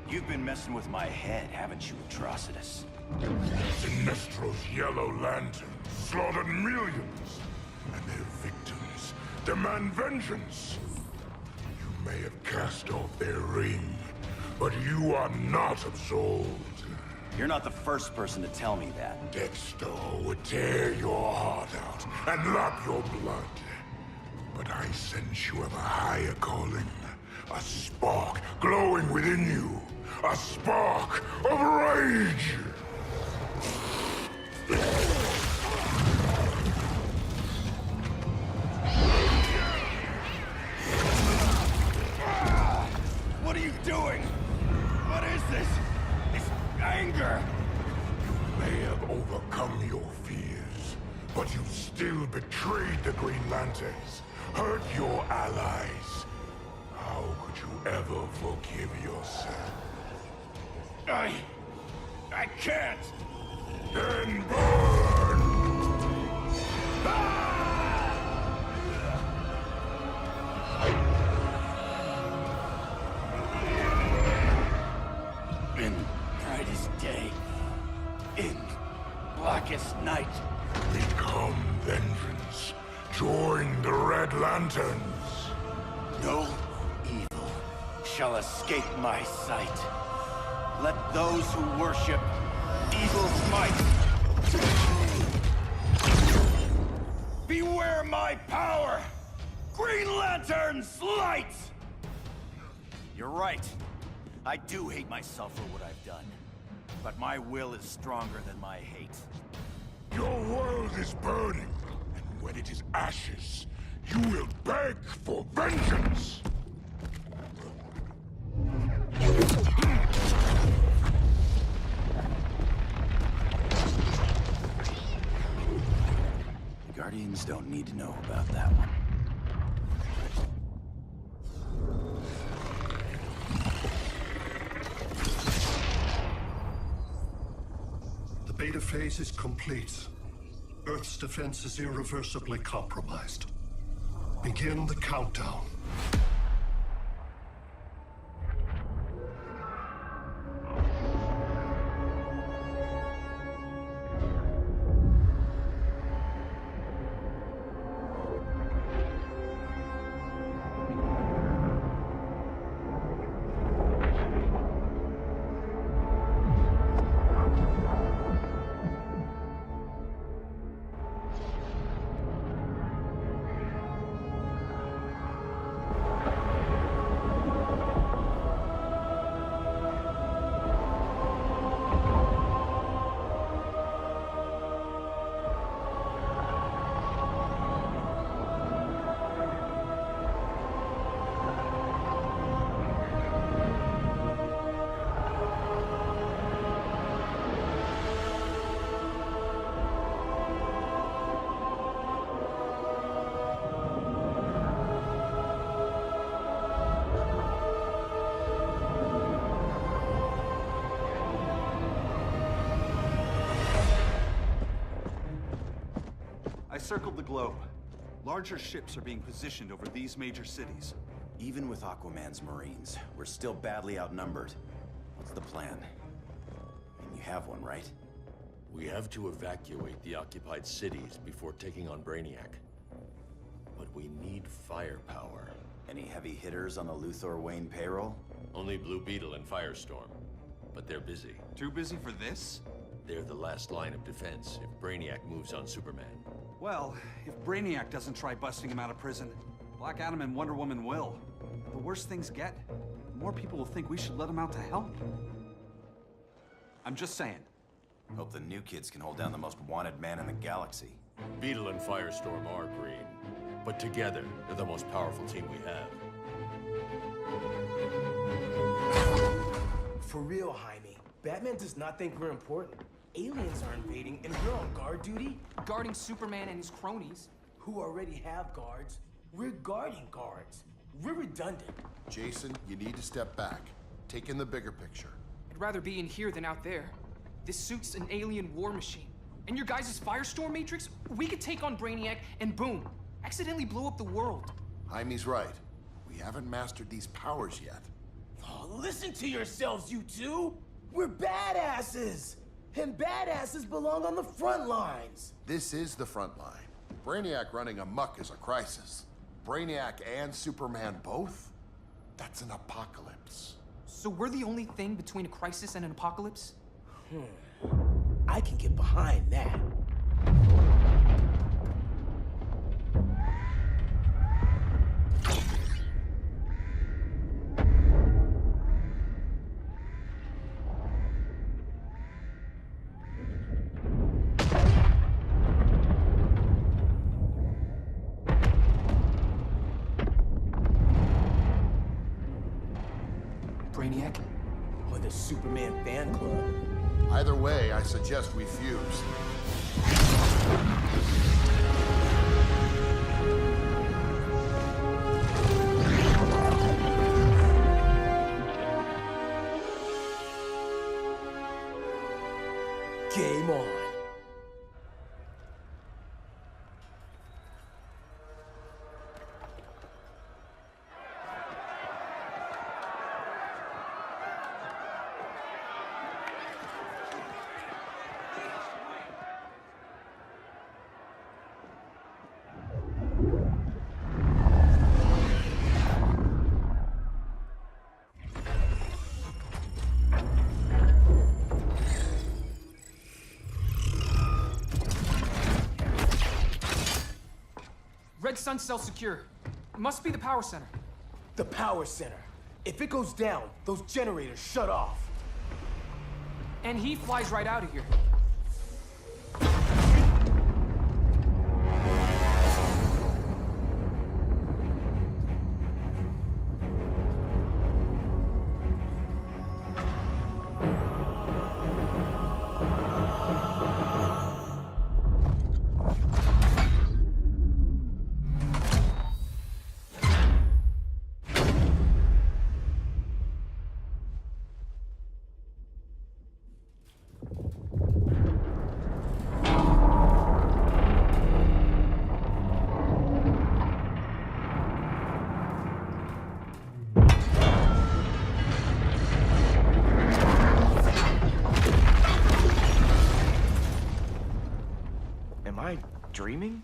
S21: You've been messing with my head, haven't you, Atrocitus?
S11: Sinestro's Yellow Lantern slaughtered millions, and their victims demand vengeance. You may have cast off their ring, but you are not absolved.
S21: You're not the first person to tell me that.
S11: Dexter would tear your heart out and lap your blood. But I sense you have a higher calling. A spark glowing within you. A spark of rage!
S21: What are you doing? What is this? This anger!
S11: You may have overcome your fears, but you still betrayed the Green Lanterns, hurt your allies. How could you ever forgive yourself?
S21: I can't!
S11: Then burn!
S21: In brightest day, in blackest night.
S11: Become vengeance. Join the Red Lanterns.
S21: No evil shall escape my sight. Let those who worship evil's might beware my power! Green Lantern's light! You're right. I do hate myself for what I've done. But my will is stronger than my hate.
S11: Your world is burning, and when it is ashes, you will beg for vengeance!
S21: The Guardians don't need to know about that one.
S15: The beta phase is complete. Earth's defense is irreversibly compromised. Begin the countdown.
S17: circled the globe. Larger ships are being positioned over these major cities.
S21: Even with Aquaman's Marines, we're still badly outnumbered. What's the plan? And you have one, right?
S3: We have to evacuate the occupied cities before taking on Brainiac. But we need firepower.
S21: Any heavy hitters on the Luthor Wayne payroll?
S3: Only Blue Beetle and Firestorm. But they're busy.
S17: Too busy for this?
S3: They're the last line of defense if Brainiac moves on Superman.
S17: Well, if Brainiac doesn't try busting him out of prison, Black Adam and Wonder Woman will. The worse things get, the more people will think we should let him out to help. I'm just saying.
S21: Hope the new kids can hold down the most wanted man in the galaxy.
S3: Beetle and Firestorm are green, but together, they're the most powerful team we have.
S5: For real, Jaime. Batman does not think we're important. Aliens are invading, and we're on guard duty?
S8: Guarding Superman and his cronies.
S5: Who already have guards. We're guarding guards. We're redundant.
S23: Jason, you need to step back. Take in the bigger picture.
S8: I'd rather be in here than out there. This suit's an alien war machine. And your guys' Firestorm Matrix, we could take on Brainiac and boom, accidentally blow up the world.
S23: Jaime's right. We haven't mastered these powers yet.
S5: Oh, listen to yourselves, you two! We're badasses! And badasses belong on the front lines!
S23: This is the front line. Brainiac running amok is a crisis. Brainiac and Superman both? That's an apocalypse.
S8: So we're the only thing between a crisis and an apocalypse?
S5: I can get behind that.
S8: Brainiac?
S5: Or the Superman fan club?
S23: Either way, I suggest we fuse.
S5: Game on.
S8: Red Sun cell secure. It must be the power center.
S5: The power center. If it goes down, those generators shut off.
S8: And he flies right out of here.
S5: Am I dreaming?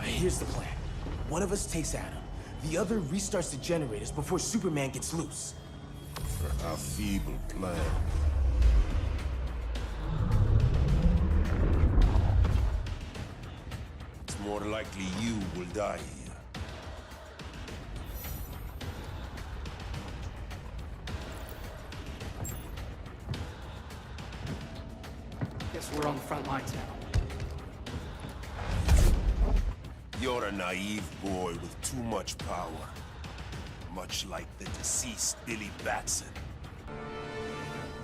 S5: Here's the plan. One of us takes Adam. The other restarts the generators before Superman gets loose.
S23: A feeble plan. It's more likely you will die here.
S8: Guess we're on the front lines now.
S1: You're a naive boy with too much power. Much like the deceased Billy Batson.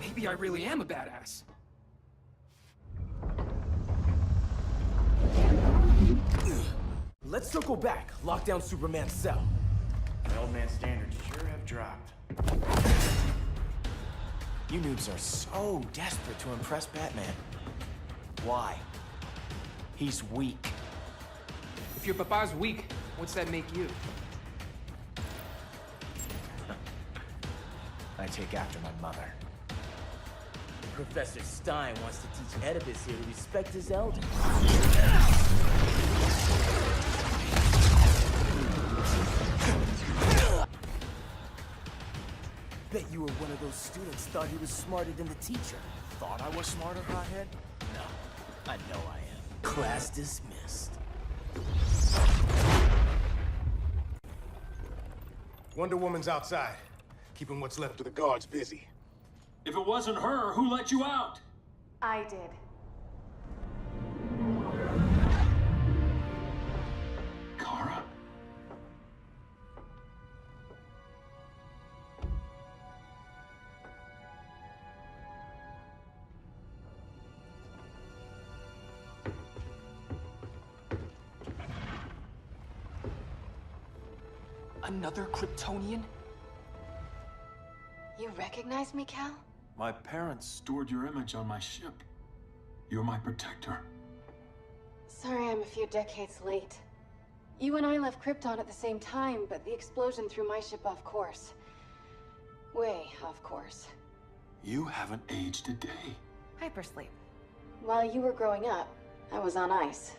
S8: Maybe I really am a badass.
S5: Let's circle back. Lock down Superman's cell.
S9: The old man's standards sure have dropped.
S5: You noobs are so desperate to impress Batman. Why? He's weak.
S8: If your papa's weak, what's that make you?
S5: I take after my mother. Professor Stein wants to teach Oedipus here to respect his elders. Bet you were one of those students thought he was smarter than the teacher.
S9: Thought I was smarter, hothead?
S5: No, I know I am. Class dismissed.
S16: Wonder Woman's outside, keeping what's left of the guards busy.
S6: If it wasn't her, who let you out?
S2: I did.
S6: Kara?
S8: Another Kryptonian?
S2: You recognize me, Cal?
S6: My parents stored your image on my ship. You're my protector.
S2: Sorry I'm a few decades late. You and I left Krypton at the same time, but the explosion threw my ship off course. Way off course.
S6: You haven't aged a day.
S2: Hypersleep. While you were growing up, I was on ice.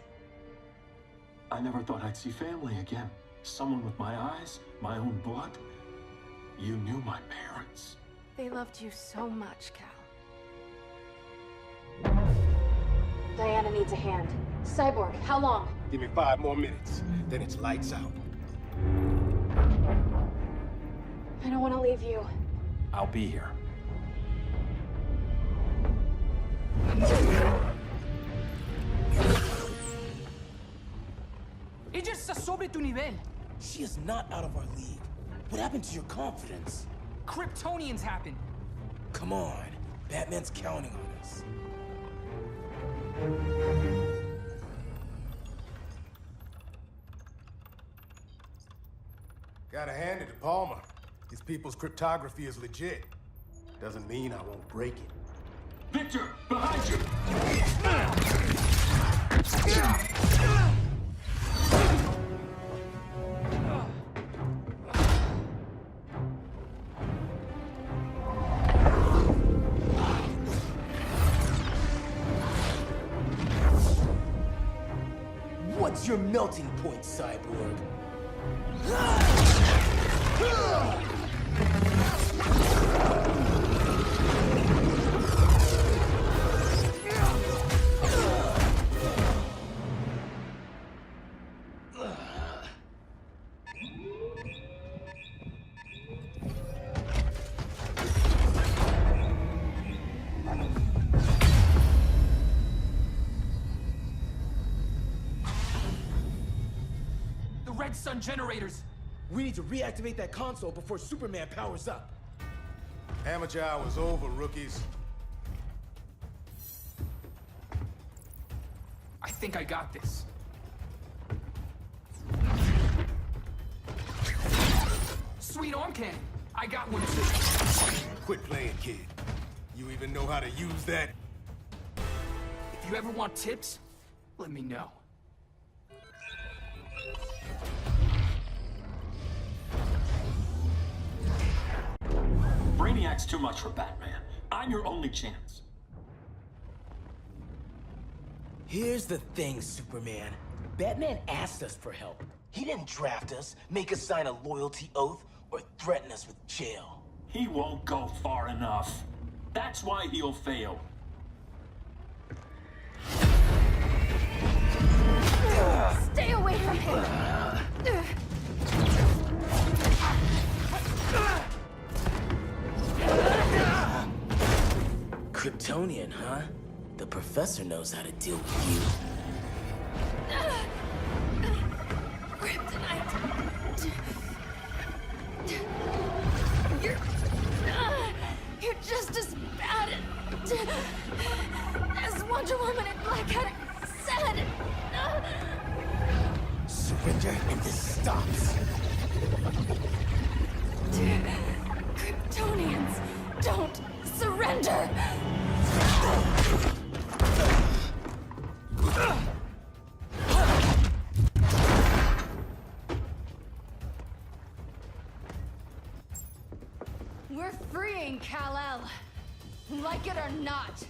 S6: I never thought I'd see family again. Someone with my eyes, my own blood. You knew my parents.
S2: They loved you so much, Cal. Diana needs a hand. Cyborg, how long?
S16: Give me 5 more minutes, then it's lights out.
S2: I don't want to leave you.
S6: I'll be here.
S8: Ella está sobre tu nivel.
S5: She is not out of our league. What happened to your confidence?
S8: Kryptonians happen.
S5: Come on. Batman's counting on us.
S16: Gotta hand it to Palmer. His people's cryptography is legit. Doesn't mean I won't break it.
S6: Victor, behind you!
S5: What's your melting point, Cyborg?
S8: Red Sun generators!
S5: We need to reactivate that console before Superman powers up.
S16: Amateur hour's over, rookies.
S8: I think I got this. Sweet arm cannon! I got one too.
S16: Quit playing, kid. You even know how to use that?
S8: If you ever want tips, let me know.
S6: Brainiac's too much for Batman. I'm your only chance.
S5: Here's the thing, Superman. Batman asked us for help. He didn't draft us, make us sign a loyalty oath, or threaten us with jail.
S6: He won't go far enough. That's why he'll fail.
S2: Stay away from him!
S5: Kryptonian, huh? The professor knows how to deal with you.
S2: Kryptonite. You're just as bad as Wonder Woman and Black Adam said.
S5: Surrender and this stops.
S2: Kryptonians don't surrender. We're freeing Kal-El, like it or not.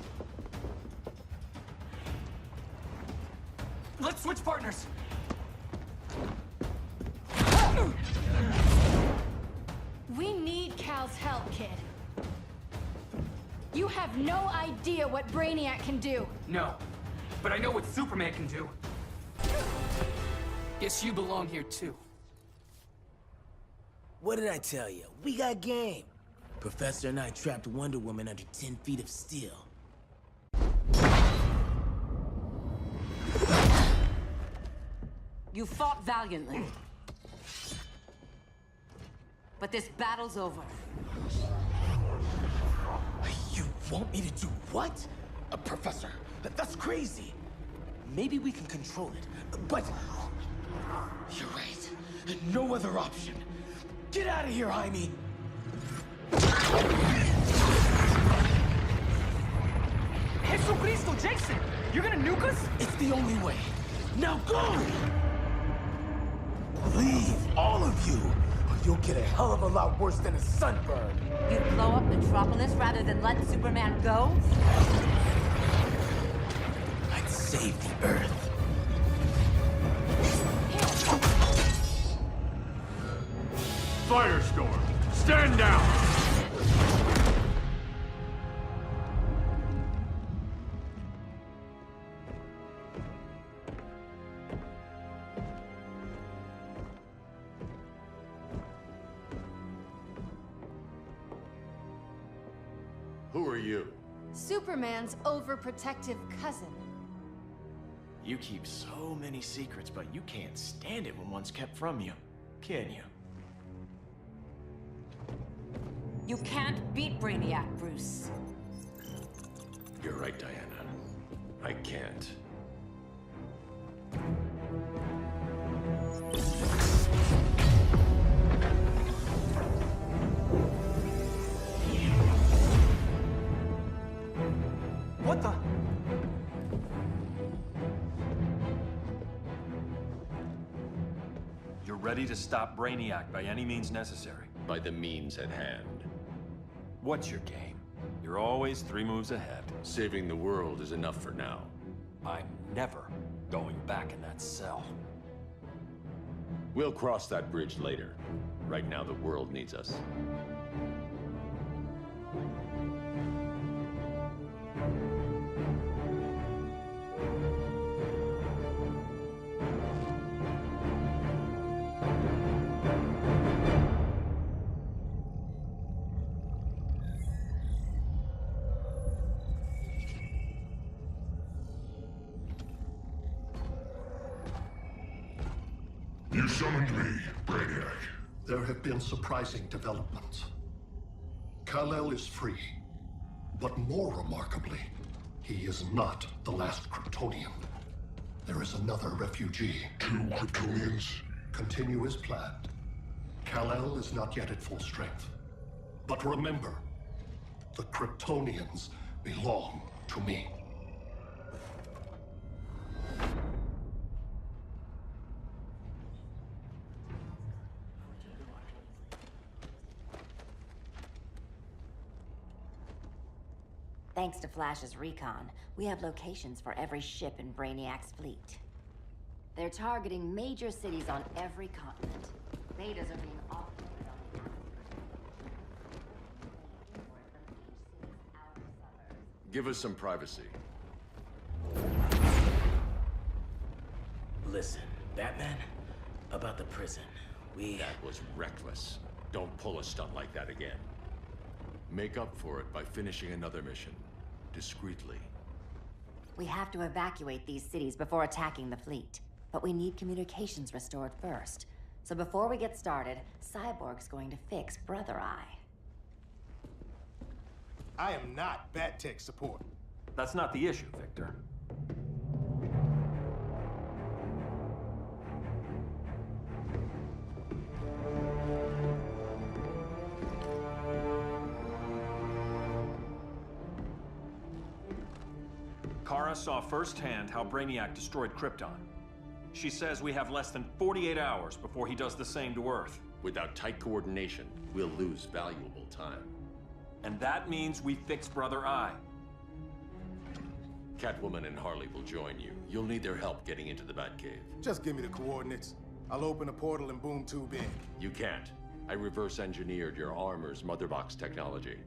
S8: Let's switch partners.
S2: We need Cal's help, kid. You have no idea what Brainiac can do.
S8: No, but I know what Superman can do. Guess you belong here too.
S5: What did I tell you? We got game. Professor and I trapped Wonder Woman under 10 feet of steel.
S19: You fought valiantly. But this battle's over.
S5: You want me to do what? Professor, that's crazy. Maybe we can control it, but... You're right. No other option. Get out of here, Jaime!
S8: Jesucristo, Jason! You're gonna nuke us?
S5: It's the only way. Now go! Leave, all of you, or you'll get a hell of a lot worse than a sunburn.
S19: You'd blow up Metropolis rather than let Superman go?
S5: I'd save the Earth.
S3: Firestorm, stand down! Who are you?
S2: Superman's overprotective cousin.
S9: You keep so many secrets, but you can't stand it when one's kept from you, can you?
S19: You can't beat Brainiac, Bruce.
S3: You're right, Diana. I can't.
S8: What the?
S6: You're ready to stop Brainiac by any means necessary.
S3: By the means at hand.
S6: What's your game? You're always 3 moves ahead.
S3: Saving the world is enough for now.
S6: I'm never going back in that cell.
S3: We'll cross that bridge later. Right now, the world needs us.
S11: You summoned me, Brainiac.
S15: There have been surprising developments. Kal-El is free, but more remarkably, he is not the last Kryptonian. There is another refugee.
S11: 2 Kryptonians?
S15: Continue as planned. Kal-El is not yet at full strength. But remember, the Kryptonians belong to me.
S19: Thanks to Flash's recon, we have locations for every ship in Brainiac's fleet. They're targeting major cities on every continent. Betas are being offloaded on the
S3: Give us some privacy.
S5: Listen, Batman, about the prison,
S3: That was reckless. Don't pull a stunt like that again. Make up for it by finishing another mission. Discreetly.
S19: We have to evacuate these cities before attacking the fleet. But we need communications restored first. So before we get started, Cyborg's going to fix Brother Eye.
S16: I am not Bat Tech support.
S6: That's not the issue, Victor. Kara saw firsthand how Brainiac destroyed Krypton. She says we have less than 48 hours before he does the same to Earth.
S3: Without tight coordination, we'll lose valuable time.
S6: And that means we fix Brother Eye.
S3: Catwoman and Harley will join you. You'll need their help getting into the Batcave.
S16: Just give me the coordinates. I'll open a portal and boom tube in.
S3: You can't. I reverse engineered your armor's motherbox technology.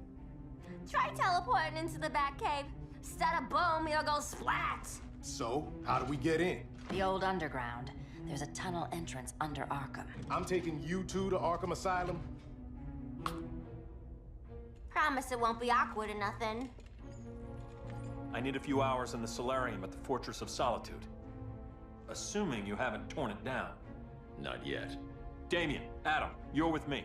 S10: Try teleporting into the Batcave. Instead of boom, you'll go splat.
S16: So, how do we get in?
S19: The old underground. There's a tunnel entrance under Arkham.
S16: I'm taking you two to Arkham Asylum.
S10: Promise it won't be awkward or nothing.
S6: I need a few hours in the solarium at the Fortress of Solitude. Assuming you haven't torn it down.
S3: Not yet.
S6: Damien, Adam, you're with me.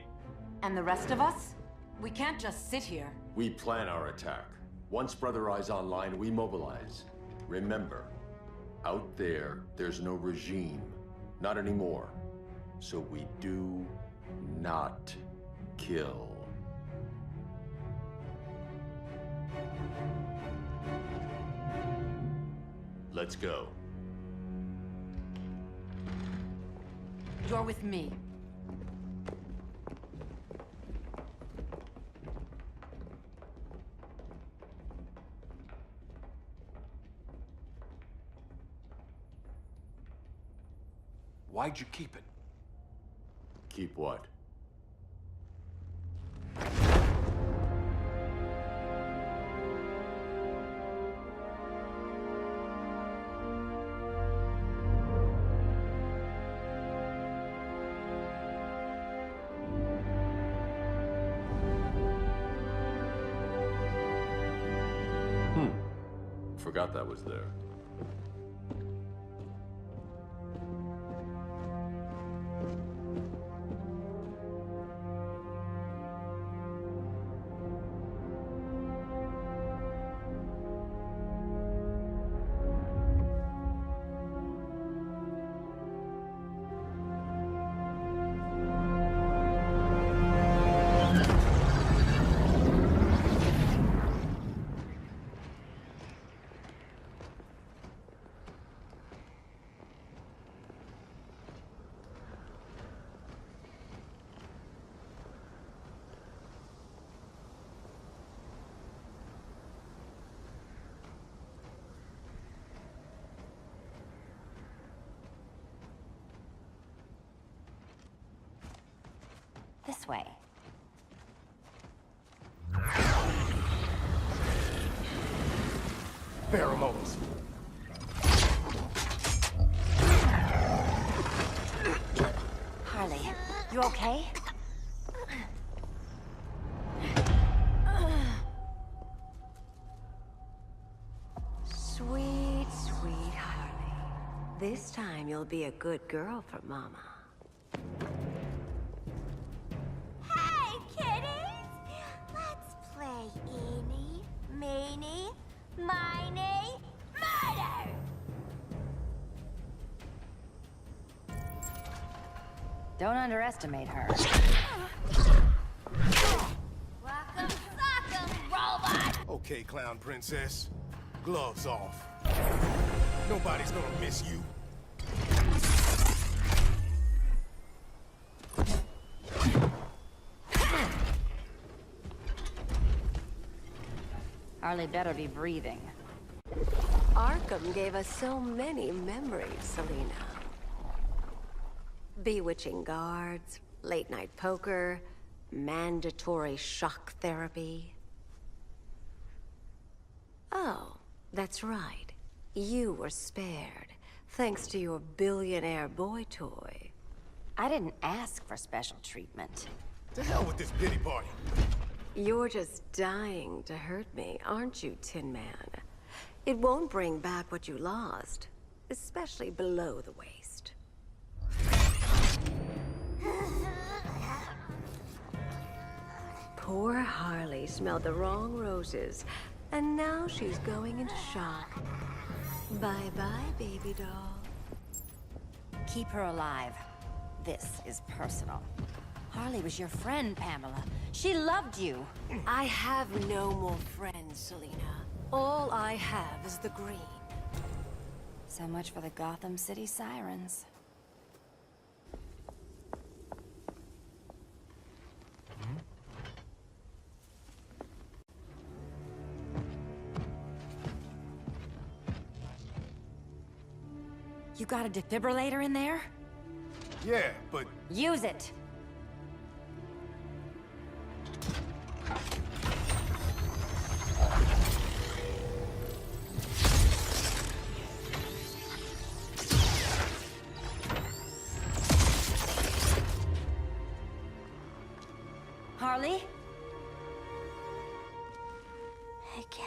S12: And the rest of us? We can't just sit here.
S3: We plan our attack. Once Brother Eye's online, we mobilize. Remember, out there's no regime. Not anymore. So we do not kill. Let's go.
S12: You're with me.
S6: Why'd you keep it?
S3: Keep what? Forgot that was there.
S19: This way.
S16: Pheromones.
S19: Harley, you okay?
S22: Sweet, sweet Harley. This time you'll be a good girl for Mama.
S10: Hey, kiddies! Let's play eeny, meeny, miny, murder!
S19: Don't underestimate her.
S10: Rock'em sock'em, robot!
S16: Okay, Clown Princess. Gloves off. Nobody's gonna miss you.
S19: Harley better be breathing.
S22: Arkham gave us so many memories, Selina. Bewitching guards, late-night poker, mandatory shock therapy. Oh, that's right. You were spared, thanks to your billionaire boy toy.
S19: I didn't ask for special treatment.
S16: To hell with this pity party.
S22: You're just dying to hurt me, aren't you, Tin Man? It won't bring back what you lost, especially below the waist. Poor Harley smelled the wrong roses, and now she's going into shock. Bye-bye, baby doll.
S19: Keep her alive. This is personal. Harley was your friend, Pamela. She loved you.
S22: I have no more friends, Selina. All I have is the green.
S19: So much for the Gotham City Sirens. You got a defibrillator in there?
S16: Yeah, but...
S19: Use it! Harley?
S10: Again.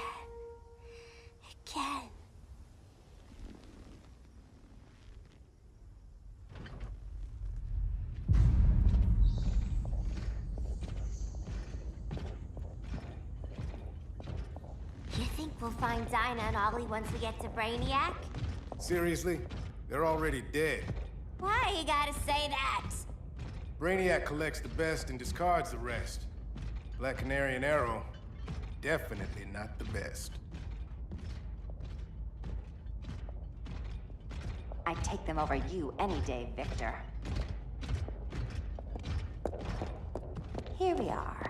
S10: You think we'll find Dinah and Ollie once we get to Brainiac?
S16: Seriously? They're already dead.
S10: Why you gotta say that?
S16: Brainiac collects the best and discards the rest. Black Canary and Arrow, definitely not the best.
S19: I'd take them over you any day, Victor. Here we are.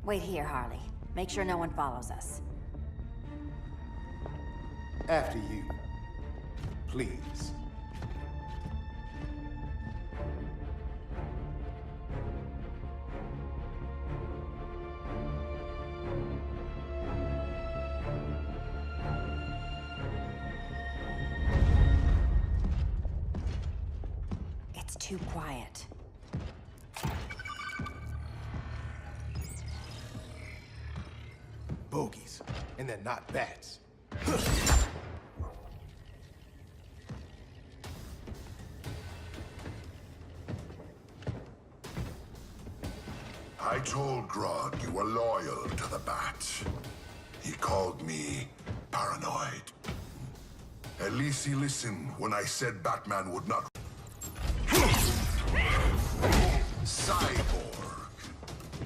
S19: Wait here, Harley. Make sure no one follows us.
S16: After you. Please.
S19: It's too quiet.
S16: Bogies. And they're not bats.
S11: I told Grodd you were loyal to the Bat. He called me paranoid. At least he listened when I said Batman would not... Cyborg,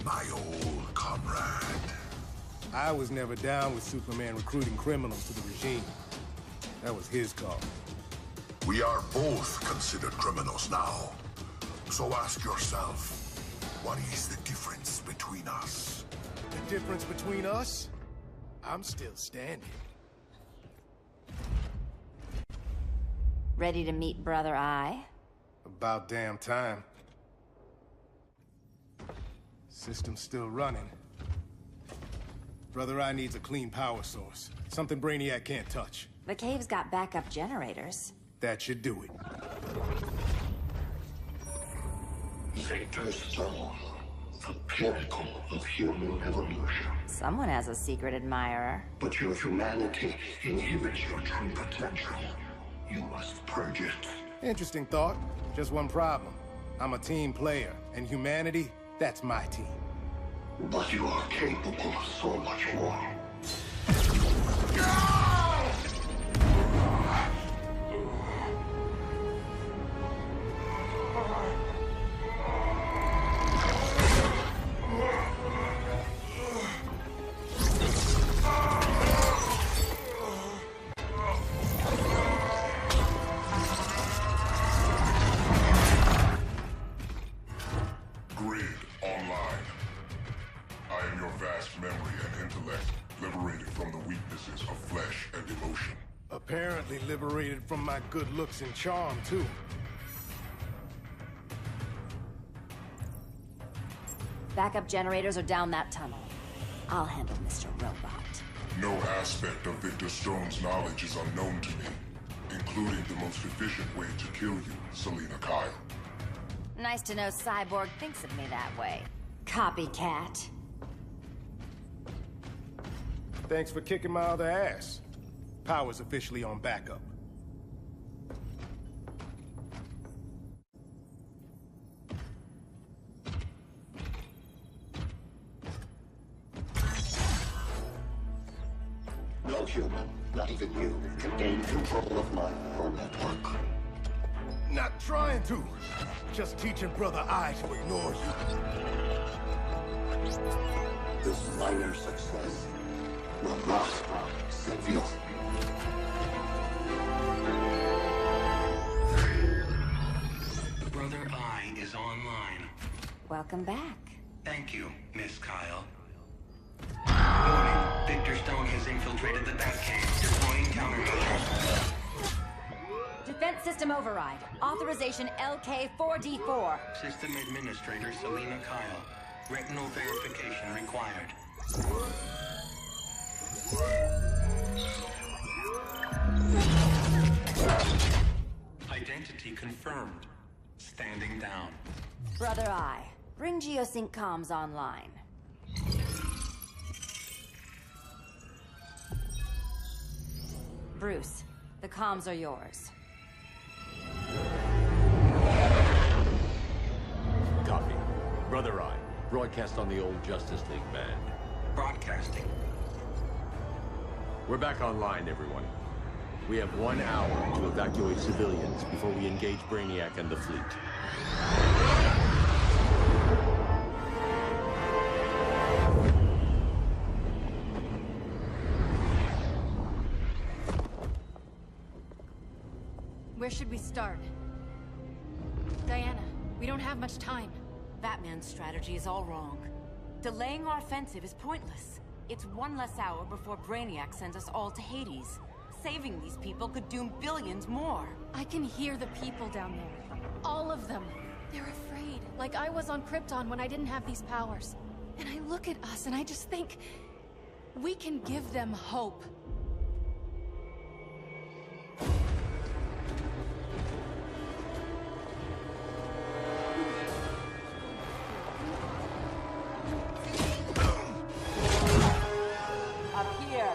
S11: my old comrade.
S16: I was never down with Superman recruiting criminals to the regime. That was his call.
S11: We are both considered criminals now. So ask yourself, what is the difference between us?
S16: The difference between us? I'm still standing.
S19: Ready to meet Brother Eye?
S16: About damn time. System's still running. Brother Eye needs a clean power source. Something Brainiac can't touch.
S19: The cave's got backup generators.
S16: That should do it.
S15: Victor's Stone, the pinnacle of human evolution.
S19: Someone has a secret admirer.
S15: But your humanity inhibits your true potential. You must purge it.
S16: Interesting thought. Just one problem. I'm a team player, and humanity, that's my team.
S15: But you are capable of so much more.
S11: Grid online. I am your vast memory and intellect, liberated from the weaknesses of flesh and emotion.
S16: Apparently liberated from my good looks and charm, too.
S19: Backup generators are down that tunnel. I'll handle Mr. Robot.
S11: No aspect of Victor Stone's knowledge is unknown to me, including the most efficient way to kill you, Selina Kyle.
S19: Nice to know Cyborg thinks of me that way. Copycat.
S16: Thanks for kicking my other ass. Power's officially on backup.
S15: No human, not even you, can gain control of my neural network.
S16: Not trying to. Just teaching Brother Eye to ignore you.
S15: This minor success will not save you.
S13: Brother Eye is online.
S19: Welcome back.
S13: Thank you, Miss Kyle. Warning, Victor Stone has infiltrated the Batcave, deploying countermeasures.
S19: Defense system override. Authorization LK4D4.
S13: System Administrator Selina Kyle. Retinal verification required. Identity confirmed. Standing down.
S19: Brother Eye, bring Geosync comms online. Bruce, the comms are yours.
S3: Copy. Brother Eye, broadcast on the old Justice League band.
S13: Broadcasting.
S3: We're back online, everyone. We have 1 hour to evacuate civilians before we engage Brainiac and the fleet.
S2: Where should we start? Diana, we don't have much time.
S12: Batman's strategy is all wrong. Delaying our offensive is pointless. It's one less hour before Brainiac sends us all to Hades. Saving these people could doom billions more.
S2: I can hear the people down there. All of them. They're afraid, like I was on Krypton when I didn't have these powers. And I look at us and I just think, we can give them hope.
S12: Up here.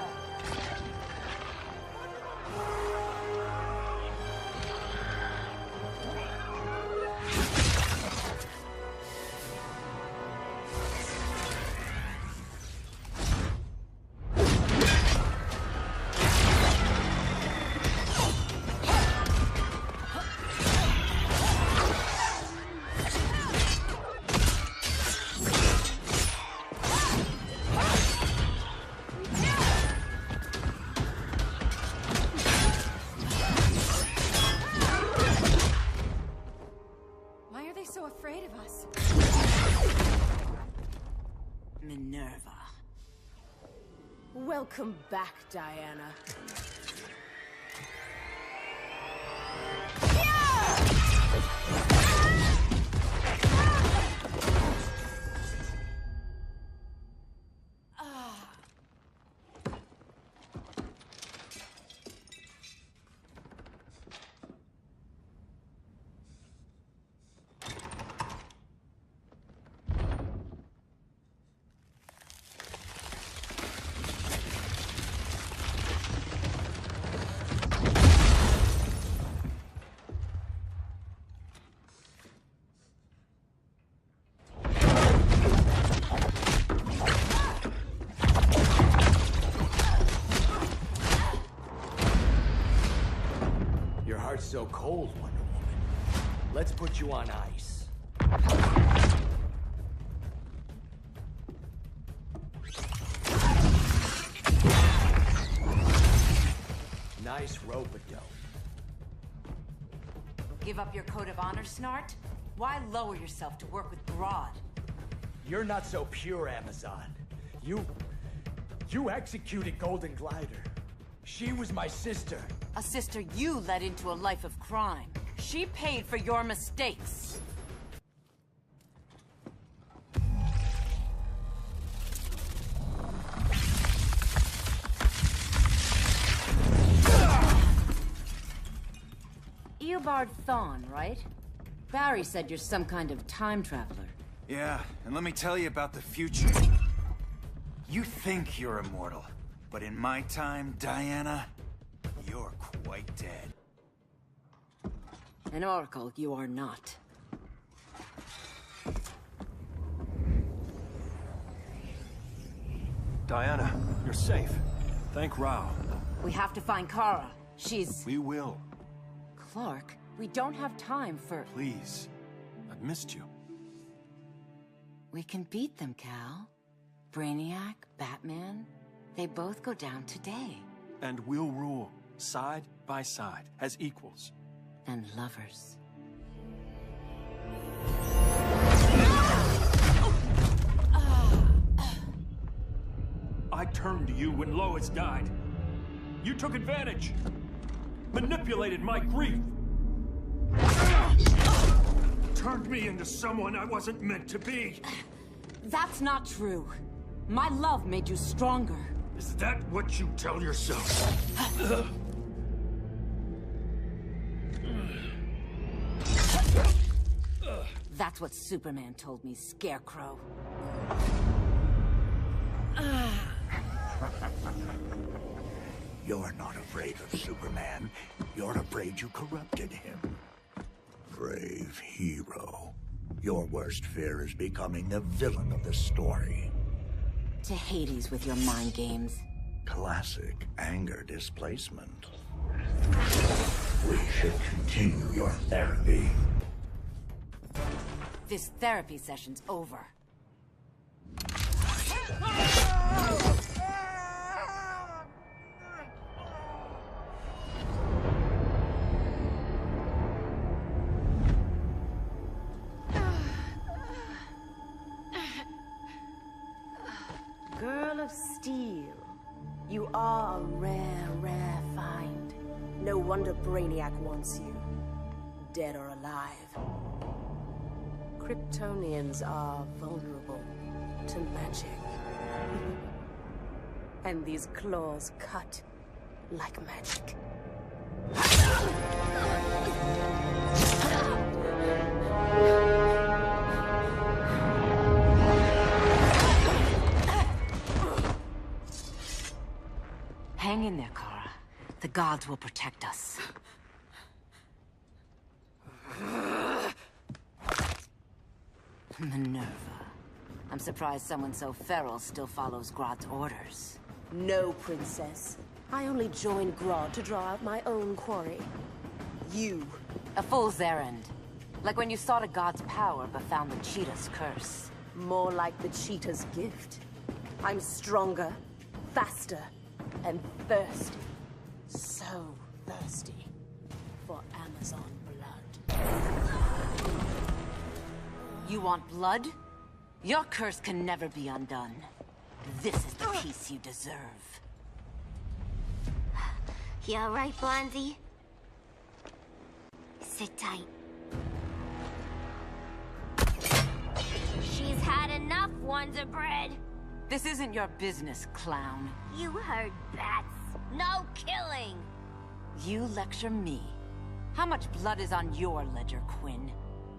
S2: Why are they so afraid of us?
S12: Minerva.
S22: Welcome back, Diana.
S4: Your heart's so cold, Wonder Woman. Let's put you on ice. Nice rope-a-dope.
S12: Give up your code of honor, Snart? Why lower yourself to work with Grodd?
S4: You're not so pure, Amazon. You executed Golden Glider. She was my sister.
S12: A sister you led into a life of crime. She paid for your mistakes. Eobard Thawne, right? Barry said you're some kind of time traveler.
S14: Yeah, and let me tell you about the future. You think you're immortal, but in my time, Diana, you're quite dead.
S12: An oracle, you are not.
S6: Diana, you're safe. Thank Rao.
S12: We have to find Kara. She's...
S6: We will.
S12: Clark, we don't have time for...
S6: Please. I've missed you.
S12: We can beat them, Cal. Brainiac, Batman, they both go down today.
S6: And we'll rule, side by side, as equals.
S12: And lovers.
S6: I turned to you when Lois died. You took advantage. Manipulated my grief. Turned me into someone I wasn't meant to be.
S12: That's not true. My love made you stronger.
S6: Is that what you tell yourself?
S12: That's what Superman told me, Scarecrow.
S18: You're not afraid of Superman. You're afraid you corrupted him. Brave hero. Your worst fear is becoming the villain of the story.
S12: To Hades with your mind games.
S18: Classic anger displacement. We should continue your therapy.
S12: This therapy session's over.
S22: Girl of Steel, you are a rare, rare find. No wonder Brainiac wants you, dead or alive. Kryptonians are vulnerable to magic. And these claws cut like magic.
S12: Hang in there, Kara. The gods will protect us. Minerva. I'm surprised someone so feral still follows Grodd's orders.
S22: No, Princess. I only joined Grodd to draw out my own quarry. You.
S12: A fool's errand. Like when you sought a god's power but found the cheetah's curse.
S22: More like the cheetah's gift. I'm stronger, faster, and thirsty. So thirsty for Amazon blood.
S12: You want blood? Your curse can never be undone. This is the peace you deserve.
S10: You all right, Blondie? Sit tight. She's had enough, Wonder Bread.
S12: This isn't your business, clown.
S10: You heard bats. No killing.
S12: You lecture me. How much blood is on your ledger, Quinn?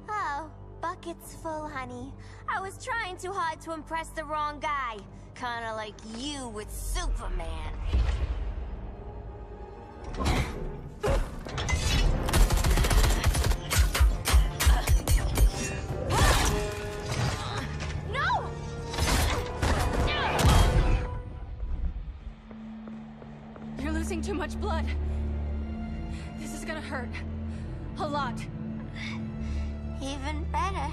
S10: Oh, buckets full, honey. I was trying too hard to impress the wrong guy. Kinda like you with Superman.
S2: No! You're losing too much blood. This is gonna hurt. A lot.
S10: Even better.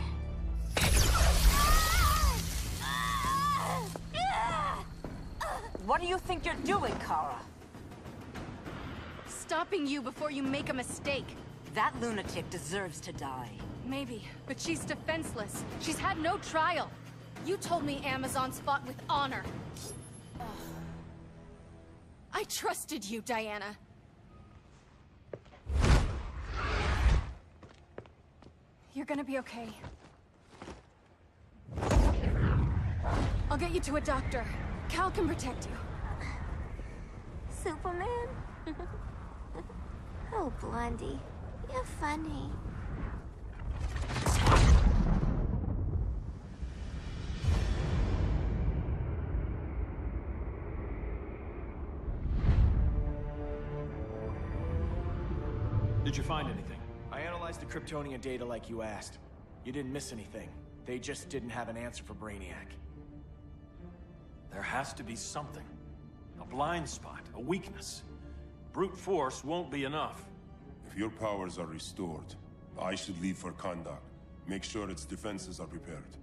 S12: What do you think you're doing, Kara?
S2: Stopping you before you make a mistake.
S12: That lunatic deserves to die.
S2: Maybe, but she's defenseless. She's had no trial. You told me Amazons fought with honor. I trusted you, Diana. You're gonna be okay. I'll get you to a doctor. Cal can protect you.
S10: Superman? Oh, Blondie. You're funny.
S6: Did you find anything?
S9: I analyzed the Kryptonian data like you asked. You didn't miss anything. They just didn't have an answer for Brainiac.
S6: There has to be something. A blind spot, a weakness. Brute force won't be enough.
S1: If your powers are restored, I should leave for Kahndaq. Make sure its defenses are prepared.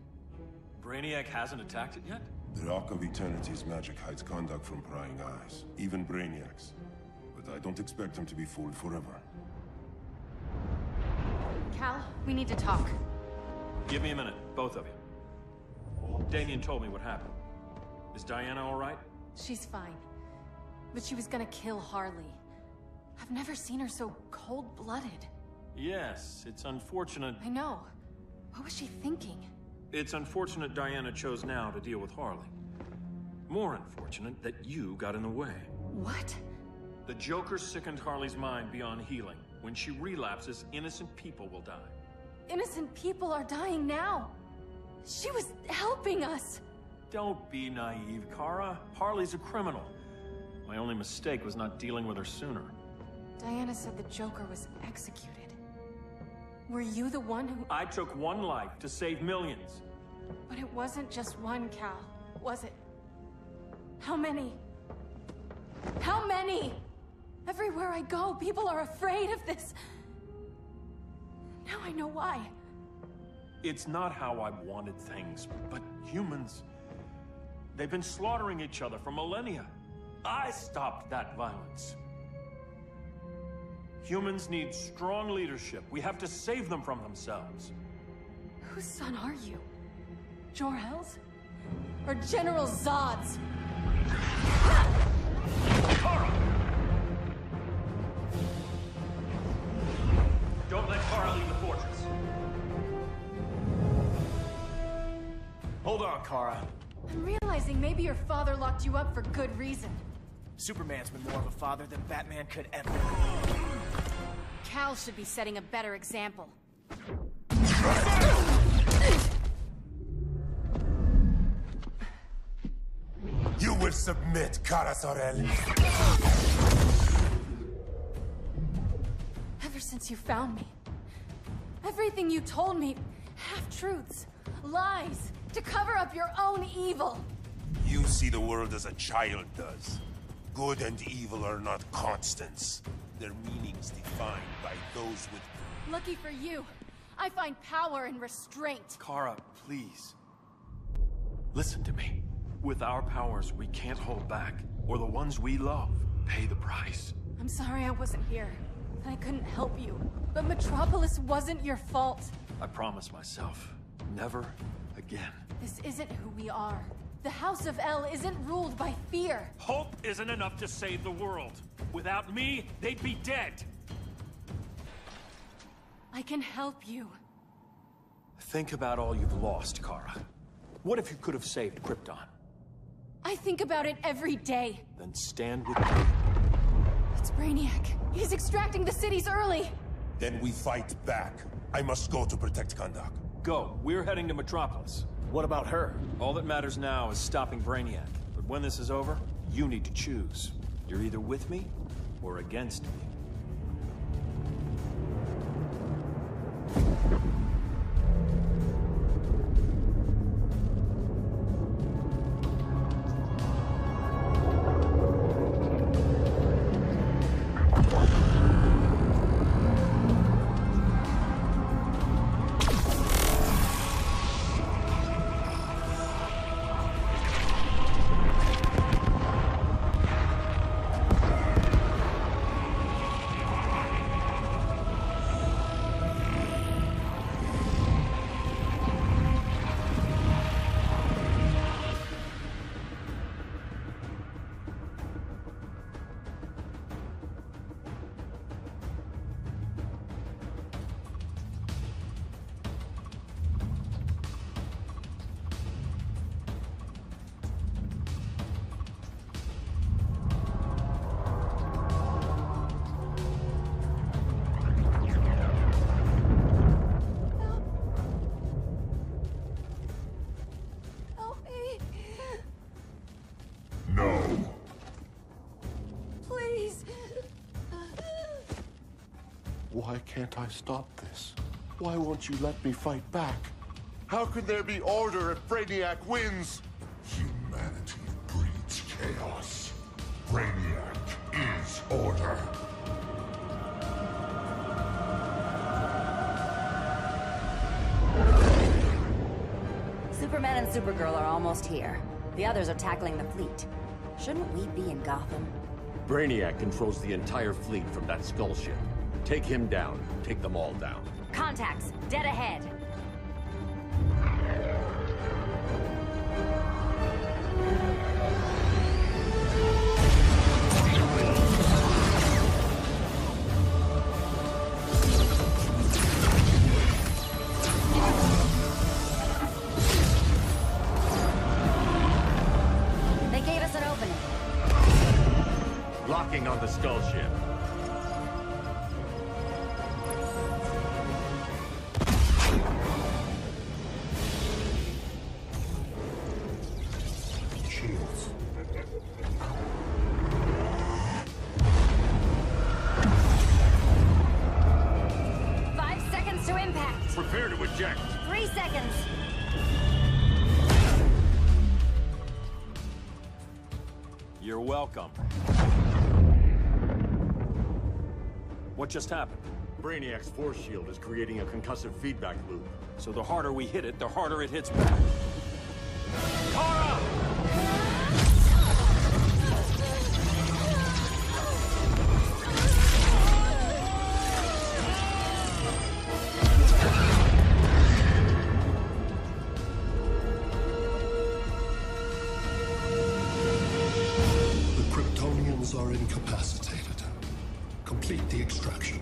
S6: Brainiac hasn't attacked it yet?
S1: The Rock of Eternity's magic hides Kahndaq from prying eyes, even Brainiac's. But I don't expect him to be fooled forever.
S2: Cal, we need to talk.
S6: Give me a minute, both of you. Damien told me what happened. Is Diana all right?
S2: She's fine. But she was gonna kill Harley. I've never seen her so cold-blooded.
S6: Yes, it's unfortunate.
S2: I know. What was she thinking?
S6: It's unfortunate Diana chose now to deal with Harley. More unfortunate that you got in the way.
S2: What?
S6: The Joker sickened Harley's mind beyond healing. When she relapses, innocent people will die.
S2: Innocent people are dying now. She was helping us.
S6: Don't be naive, Kara. Harley's a criminal. My only mistake was not dealing with her sooner.
S2: Diana said the Joker was executed. Were you the one who...
S6: I took one life to save millions.
S2: But it wasn't just one, Cal, was it? How many? How many? Everywhere I go, people are afraid of this. Now I know why.
S6: It's not how I wanted things, but humans... They've been slaughtering each other for millennia. I stopped that violence. Humans need strong leadership. We have to save them from themselves.
S2: Whose son are you? Jor-El's? Or General Zod's?
S6: Kara! Don't let Kara leave the fortress.
S9: Hold on, Kara.
S2: I'm realizing maybe your father locked you up for good reason.
S9: Superman's been more of a father than Batman could ever be.
S2: Cal should be setting a better example.
S1: You will submit, Kara Zor-El.
S2: Ever since you found me, everything you told me, half-truths, lies, to cover up your own evil.
S1: You see the world as a child does. Good and evil are not constants. Their meanings defined by those with...
S2: Lucky for you, I find power in restraint.
S6: Kara, please. Listen to me. With our powers, we can't hold back, or the ones we love pay the price.
S2: I'm sorry I wasn't here, and I couldn't help you. But Metropolis wasn't your fault.
S6: I promise myself, never again.
S2: This isn't who we are. The House of El isn't ruled by fear.
S6: Hope isn't enough to save the world. Without me, they'd be dead.
S2: I can help you.
S6: Think about all you've lost, Kara. What if you could have saved Krypton?
S2: I think about it every day.
S6: Then stand with me.
S2: It's Brainiac. He's extracting the cities early.
S1: Then we fight back. I must go to protect Kahndaq.
S6: Go. We're heading to Metropolis.
S9: What about her?
S6: All that matters now is stopping Brainiac. But when this is over, you need to choose. You're either with me or against me.
S12: please!
S11: Why can't I stop this? Why won't you let me fight back? How can there be order if Brainiac wins? Humanity breeds chaos. Brainiac is order.
S19: Superman and Supergirl are almost here. The others are tackling the fleet. Shouldn't we be in Gotham?
S3: Brainiac controls the entire fleet from that skull ship. Take him down. Take them all down.
S19: Contacts, dead ahead. They gave us an opening.
S3: Locking on the skull ship.
S15: Shields.
S19: Five seconds to impact.
S3: Prepare to eject.
S19: 3 seconds.
S6: You're welcome. What just happened?
S3: Brainiac's force shield is creating a concussive feedback loop.
S6: So the harder we hit it, the harder it hits back. Kara!
S15: The Kryptonians are incapacitated. Complete the extraction.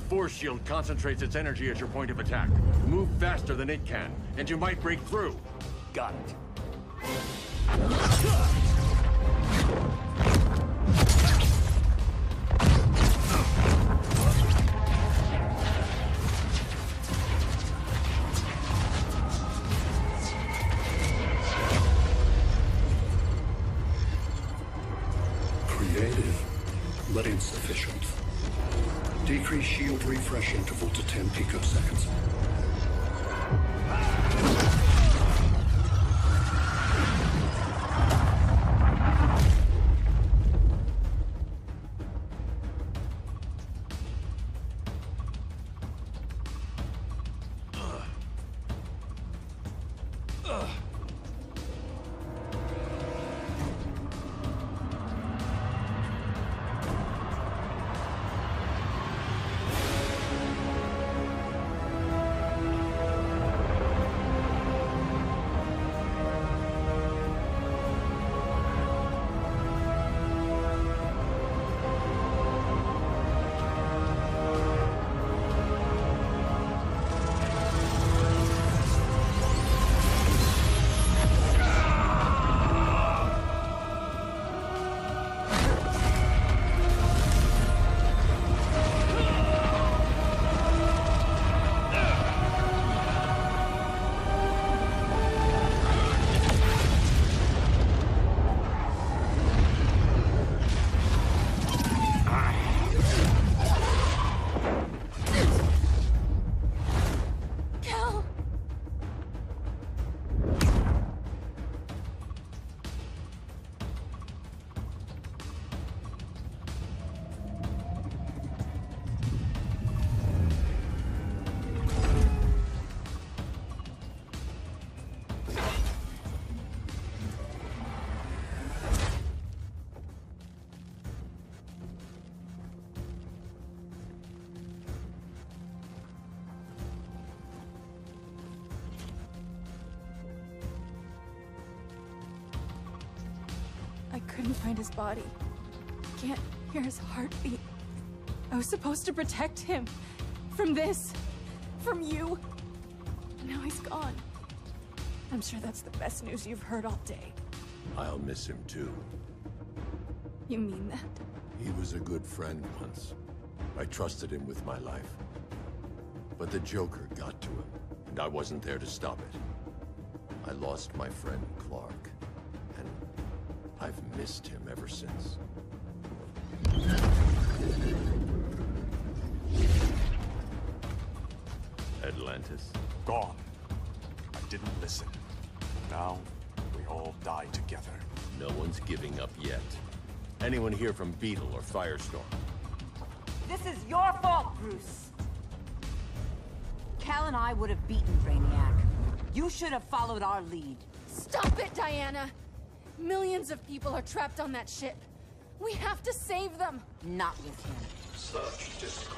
S3: Force shield concentrates its energy at your point of attack. Move faster than it can, and you might break through.
S6: Got it.
S15: Creative, but insufficient. Decrease shield refresh interval to 10 picoseconds.
S2: couldn't find his body. Can't hear his heartbeat. I was supposed to protect him. From this. From you. Now he's gone. I'm sure that's the best news you've heard all day.
S3: I'll miss him too.
S2: You mean that?
S3: He was a good friend once. I trusted him with my life. But the Joker got to him, and I wasn't there to stop it. I lost my friend Clark, and I've missed him ever since. Atlantis.
S7: Gone. I didn't listen. Now, we all die together.
S3: No one's giving up yet. Anyone here from Beetle or Firestorm?
S12: This is your fault, Bruce. Cal and I would have beaten Brainiac. You should have followed our lead.
S2: Stop it, Diana! Millions of people are trapped on that ship. We have to save them!
S12: Not with him.
S15: Such discord.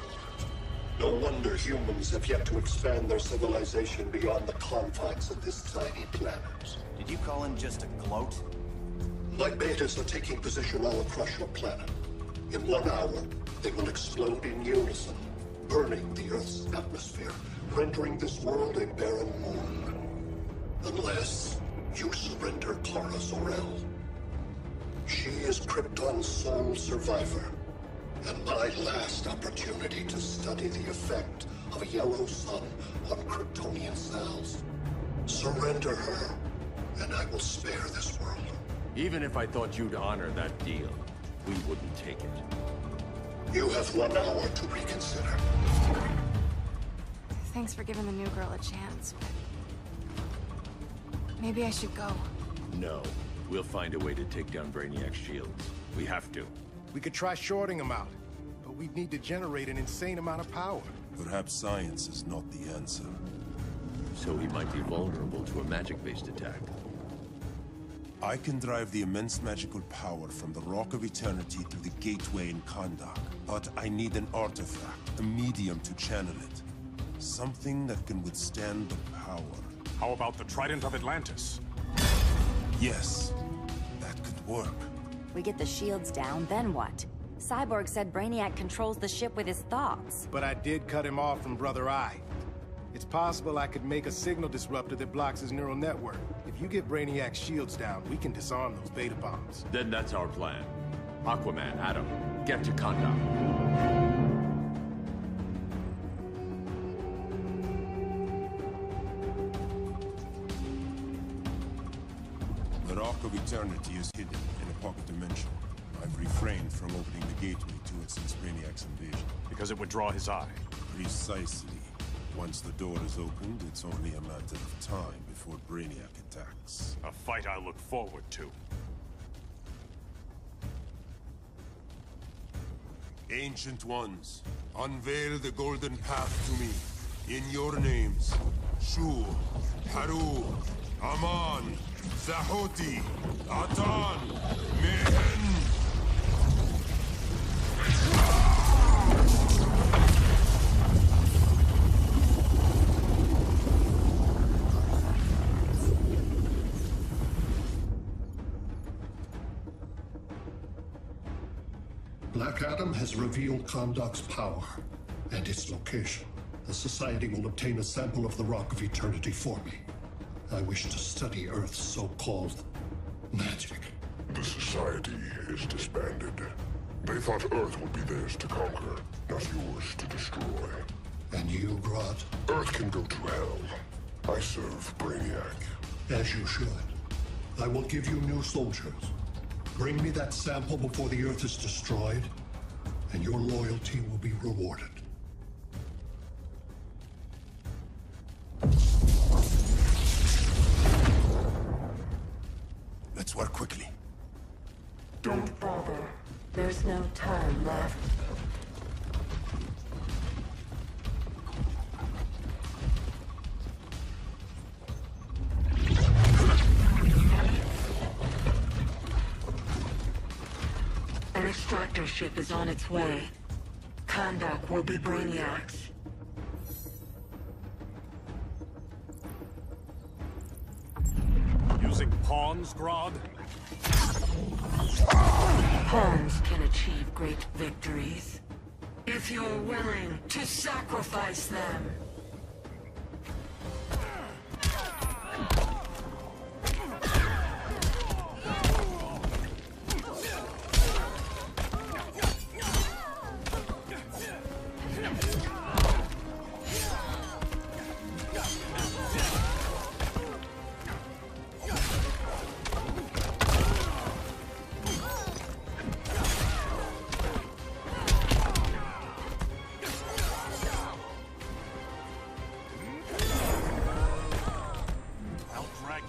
S15: No wonder humans have yet to expand their civilization beyond the confines of this tiny planet.
S14: Did you call him just a gloat?
S15: My betas are taking position all across your planet. In 1 hour, they will explode in unison, burning the Earth's atmosphere, rendering this world a barren moon. Unless you surrender Kara Zor-El. She is Krypton's sole survivor, and my last opportunity to study the effect of a yellow sun on Kryptonian cells. Surrender her, and I will spare this world.
S3: Even if I thought you'd honor that deal, we wouldn't take it.
S15: You have 1 hour to reconsider.
S2: Thanks for giving the new girl a chance, but... maybe I should go.
S3: No. We'll find a way to take down Brainiac's shields. We have to.
S16: We could try shorting him out, but we'd need to generate an insane amount of power.
S1: Perhaps science is not the answer.
S3: So he might be vulnerable to a magic-based attack.
S1: I can drive the immense magical power from the Rock of Eternity through the gateway in Kahndaq. But I need an artifact, a medium to channel it. Something that can withstand the power.
S7: How about the Trident of Atlantis?
S1: Yes, that could work.
S19: We get the shields down, then what? Cyborg said Brainiac controls the ship with his thoughts.
S16: But I did cut him off from Brother Eye. It's possible I could make a signal disruptor that blocks his neural network. If you get Brainiac's shields down, we can disarm those beta bombs.
S3: Then that's our plan. Aquaman, Adam, get to Kahndaq.
S1: The Rock of Eternity is hidden in a pocket dimension. I've refrained from opening the gateway to it since Brainiac's invasion.
S7: Because it would draw his eye.
S1: Precisely. Once the door is opened, it's only a matter of time before Brainiac attacks.
S7: A fight I look forward to.
S1: Ancient Ones, unveil the golden path to me. In your names, Shur, Haru, Aman, Zahoti, Atan, Mehen.
S15: Black Adam has revealed Kahndaq's power and its location. The Society will obtain a sample of the Rock of Eternity for me. I wish to study Earth's so-called magic.
S11: The Society is disbanded. They thought Earth would be theirs to conquer, not yours to destroy.
S15: And you, Grodd?
S11: Earth can go to hell. I serve Brainiac.
S15: As you should. I will give you new soldiers. Bring me that sample before the Earth is destroyed, and your loyalty will be rewarded.
S1: Let's work quickly.
S17: Don't bother. There's no time left. An extractor ship is on its way. Kahndaq will be Brainiac's.
S7: Using pawns, Grodd?
S17: Pawns can achieve great victories if you're willing to sacrifice them.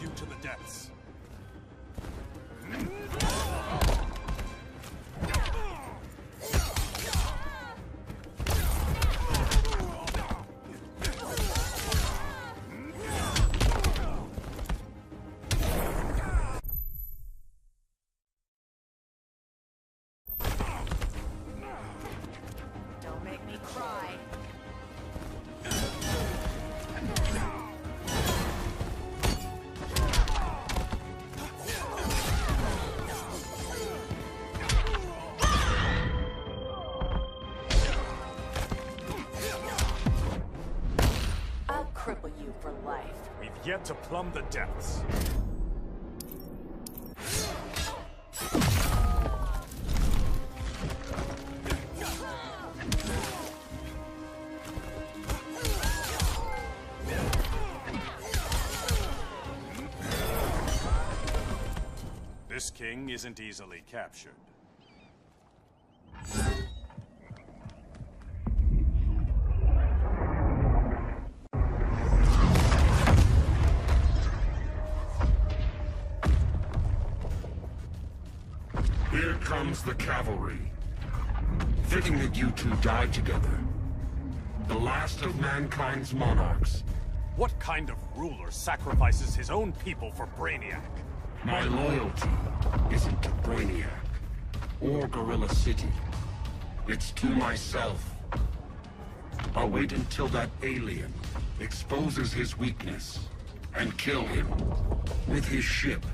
S7: You to the depths.
S12: Don't make me cry. Cripple you for life.
S7: We've yet to plumb the depths. This king isn't easily captured.
S11: Here comes the cavalry. Fitting that you two die together. The last of mankind's monarchs.
S7: What kind of ruler sacrifices his own people for Brainiac?
S11: My loyalty isn't to Brainiac or Gorilla City. It's to myself. I'll wait until that alien exposes his weakness and kill him with his ship.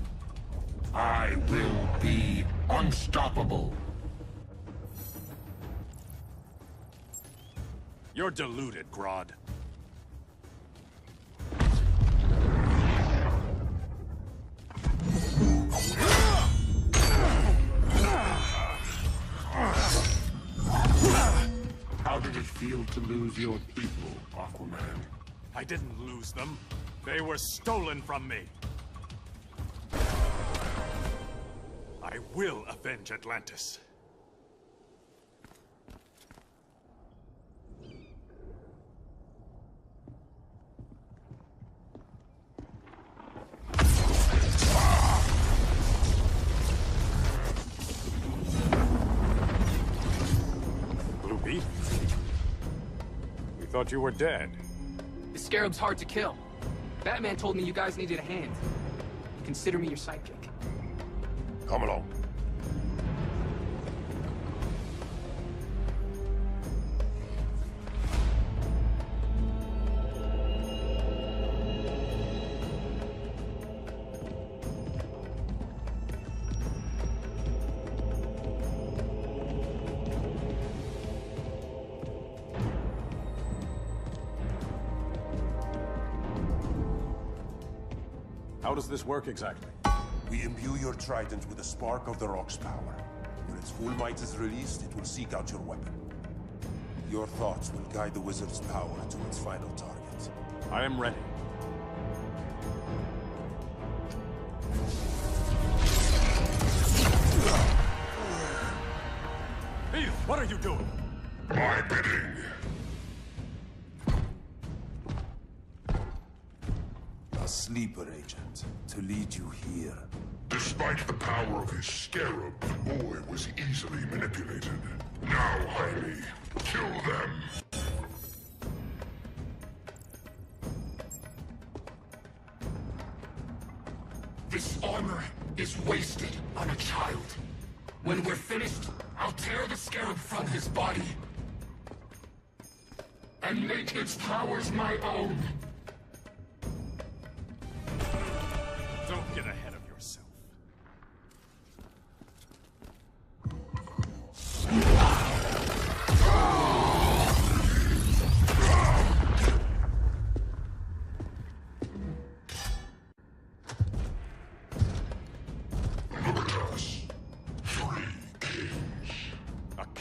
S11: I will be unstoppable.
S7: You're deluded, Grodd.
S11: How did it feel to lose your people, Aquaman?
S7: I didn't lose them. They were stolen from me. I will avenge Atlantis. Bluebeard? We thought you were dead.
S8: The Scarab's hard to kill. Batman told me you guys needed a hand. Consider me your sidekick.
S1: Come along.
S7: How does this work exactly?
S1: We imbue your trident with a spark of the Rock's power. When its full might is released, it will seek out your weapon. Your thoughts will guide the wizard's power to its final target.
S7: I am ready. Edith, what are you doing?
S11: My bidding.
S1: A sleeper agent to lead you here.
S11: Despite the power of his scarab, the boy was easily manipulated. Now, Jaime, kill them. This armor is wasted on a child. When we're finished, I'll tear the scarab from his body and make its powers my own.
S7: Don't get ahead of yourself.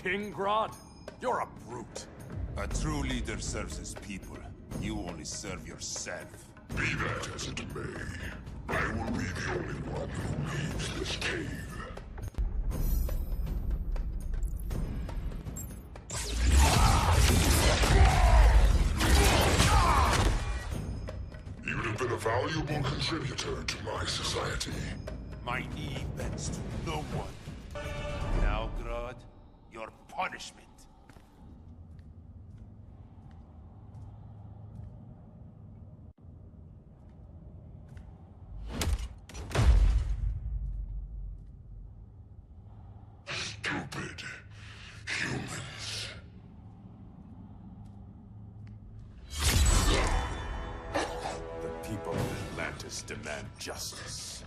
S6: king, Grodd? You're a brute.
S1: A true leader serves his people. You only serve yourself.
S11: Be that as it may, I will be the only one who leaves this cave. You'd have been a valuable contributor to my society.
S1: My knee bends to no one. Now, Grodd, your punishment.
S11: Stupid humans.
S7: The people of Atlantis demand justice.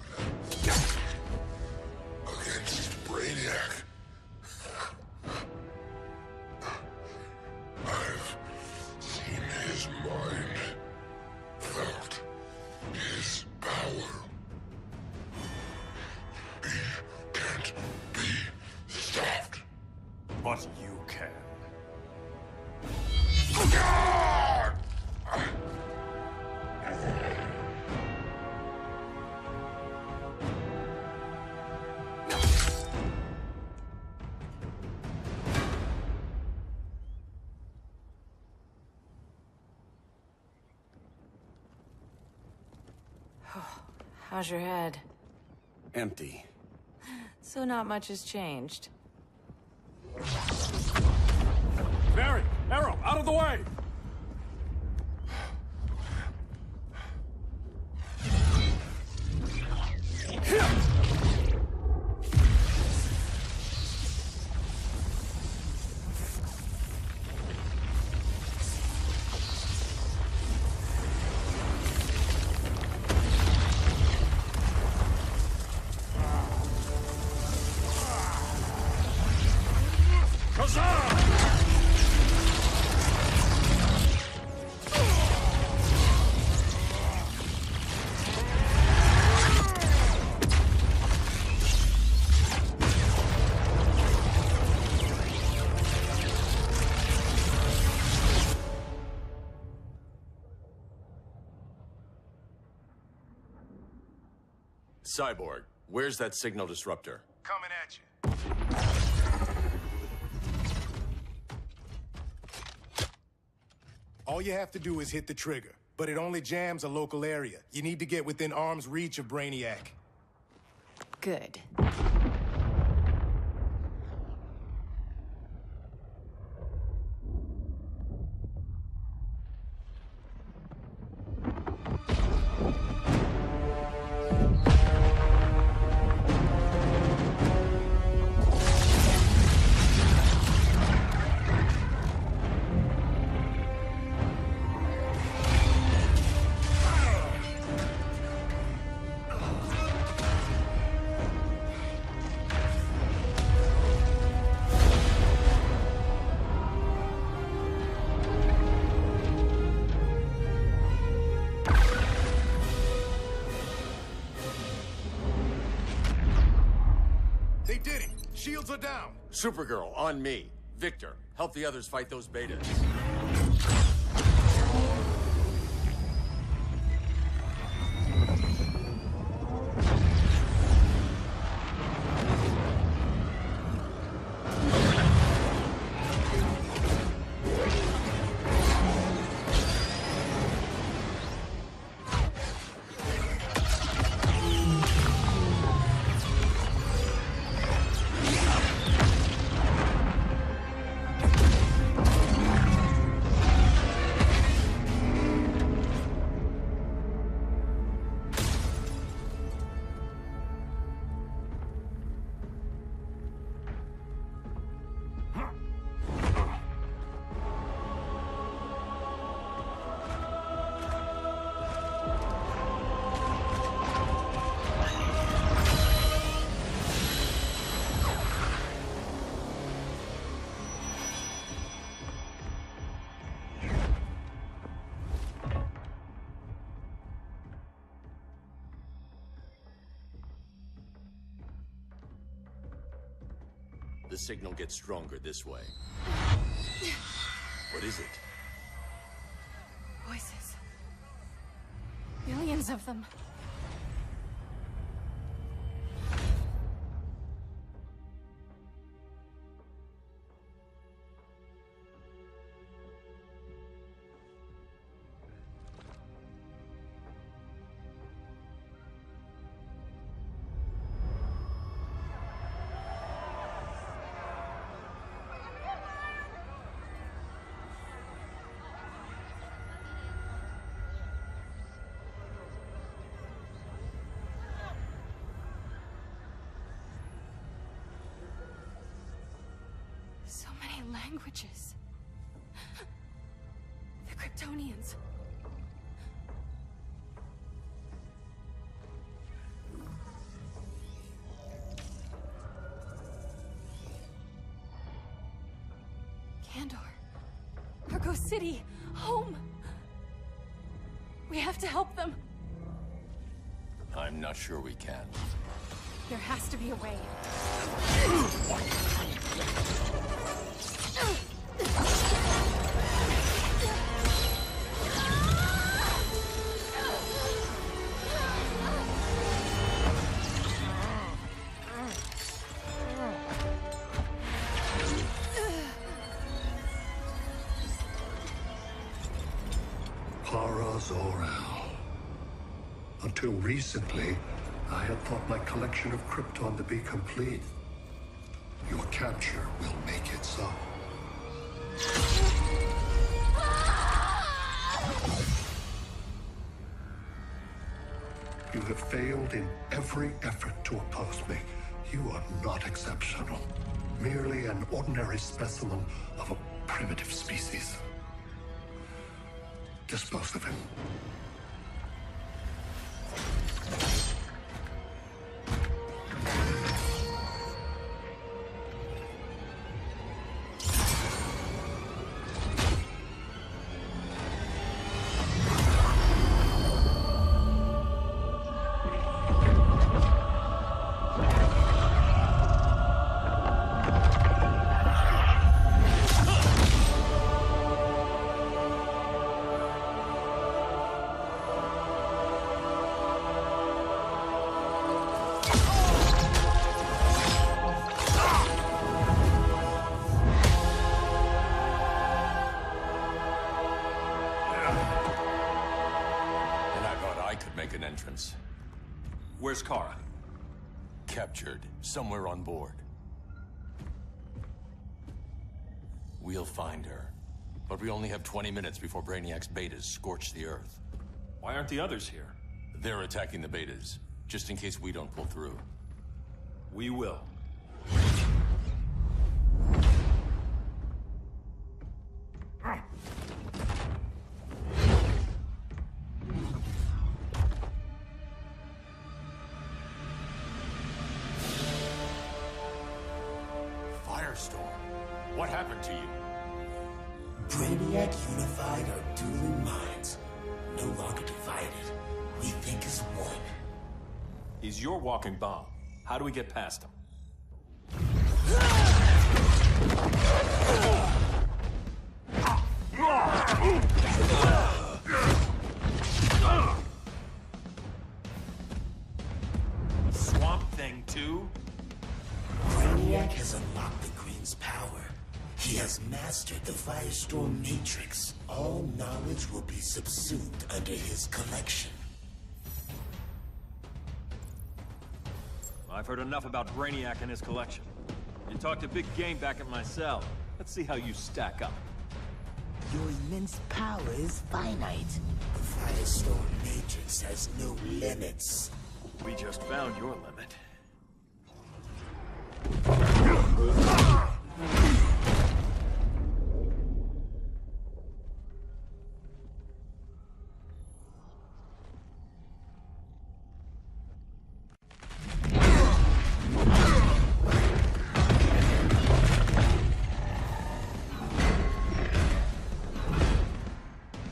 S11: Against Brainiac. I've seen his mind, felt his power. He can't be stopped.
S7: But you can.
S20: How's your head?
S7: Empty.
S20: So not much has changed.
S6: Barry! Arrow, out of the way!
S3: Cyborg, where's that signal disruptor?
S16: Coming at you. All you have to do is hit the trigger, but it only jams a local area. You need to get within arm's reach of Brainiac.
S20: Good.
S16: They did it! Shields are down!
S3: Supergirl, on me. Victor, help the others fight those betas. The signal gets stronger this way. What is it?
S2: Voices. Millions of them. So many languages. The Kryptonians. Kandor. Argo City. Home. We have to help them.
S3: I'm not sure we can.
S2: There has to be a way.
S15: Para Zor-El. Until recently, I had thought my collection of Krypton to be complete. Your capture will make it so. You have failed in every effort to oppose me. You are not exceptional. Merely an ordinary specimen of a primitive species. Dispose of him.
S3: Where's Kara? Captured, somewhere on board. We'll find her. But we only have 20 minutes before Brainiac's betas scorch the Earth.
S6: Why aren't the others here?
S3: They're attacking the betas, just in case we don't pull through.
S6: We will.
S3: What happened to you?
S18: Brainiac unified our dueling minds. No longer divided. We think as one.
S6: He's your walking bomb. How do we get past him? Swamp Thing 2?
S18: Brainiac has unlocked the Green's power. He has mastered the Firestorm Matrix. All knowledge will be subsumed under his collection.
S6: I've heard enough about Brainiac and his collection. You talked a big game back at my cell. Let's see how you stack up.
S18: Your immense power is finite. The Firestorm Matrix has no limits.
S6: We just found your limit.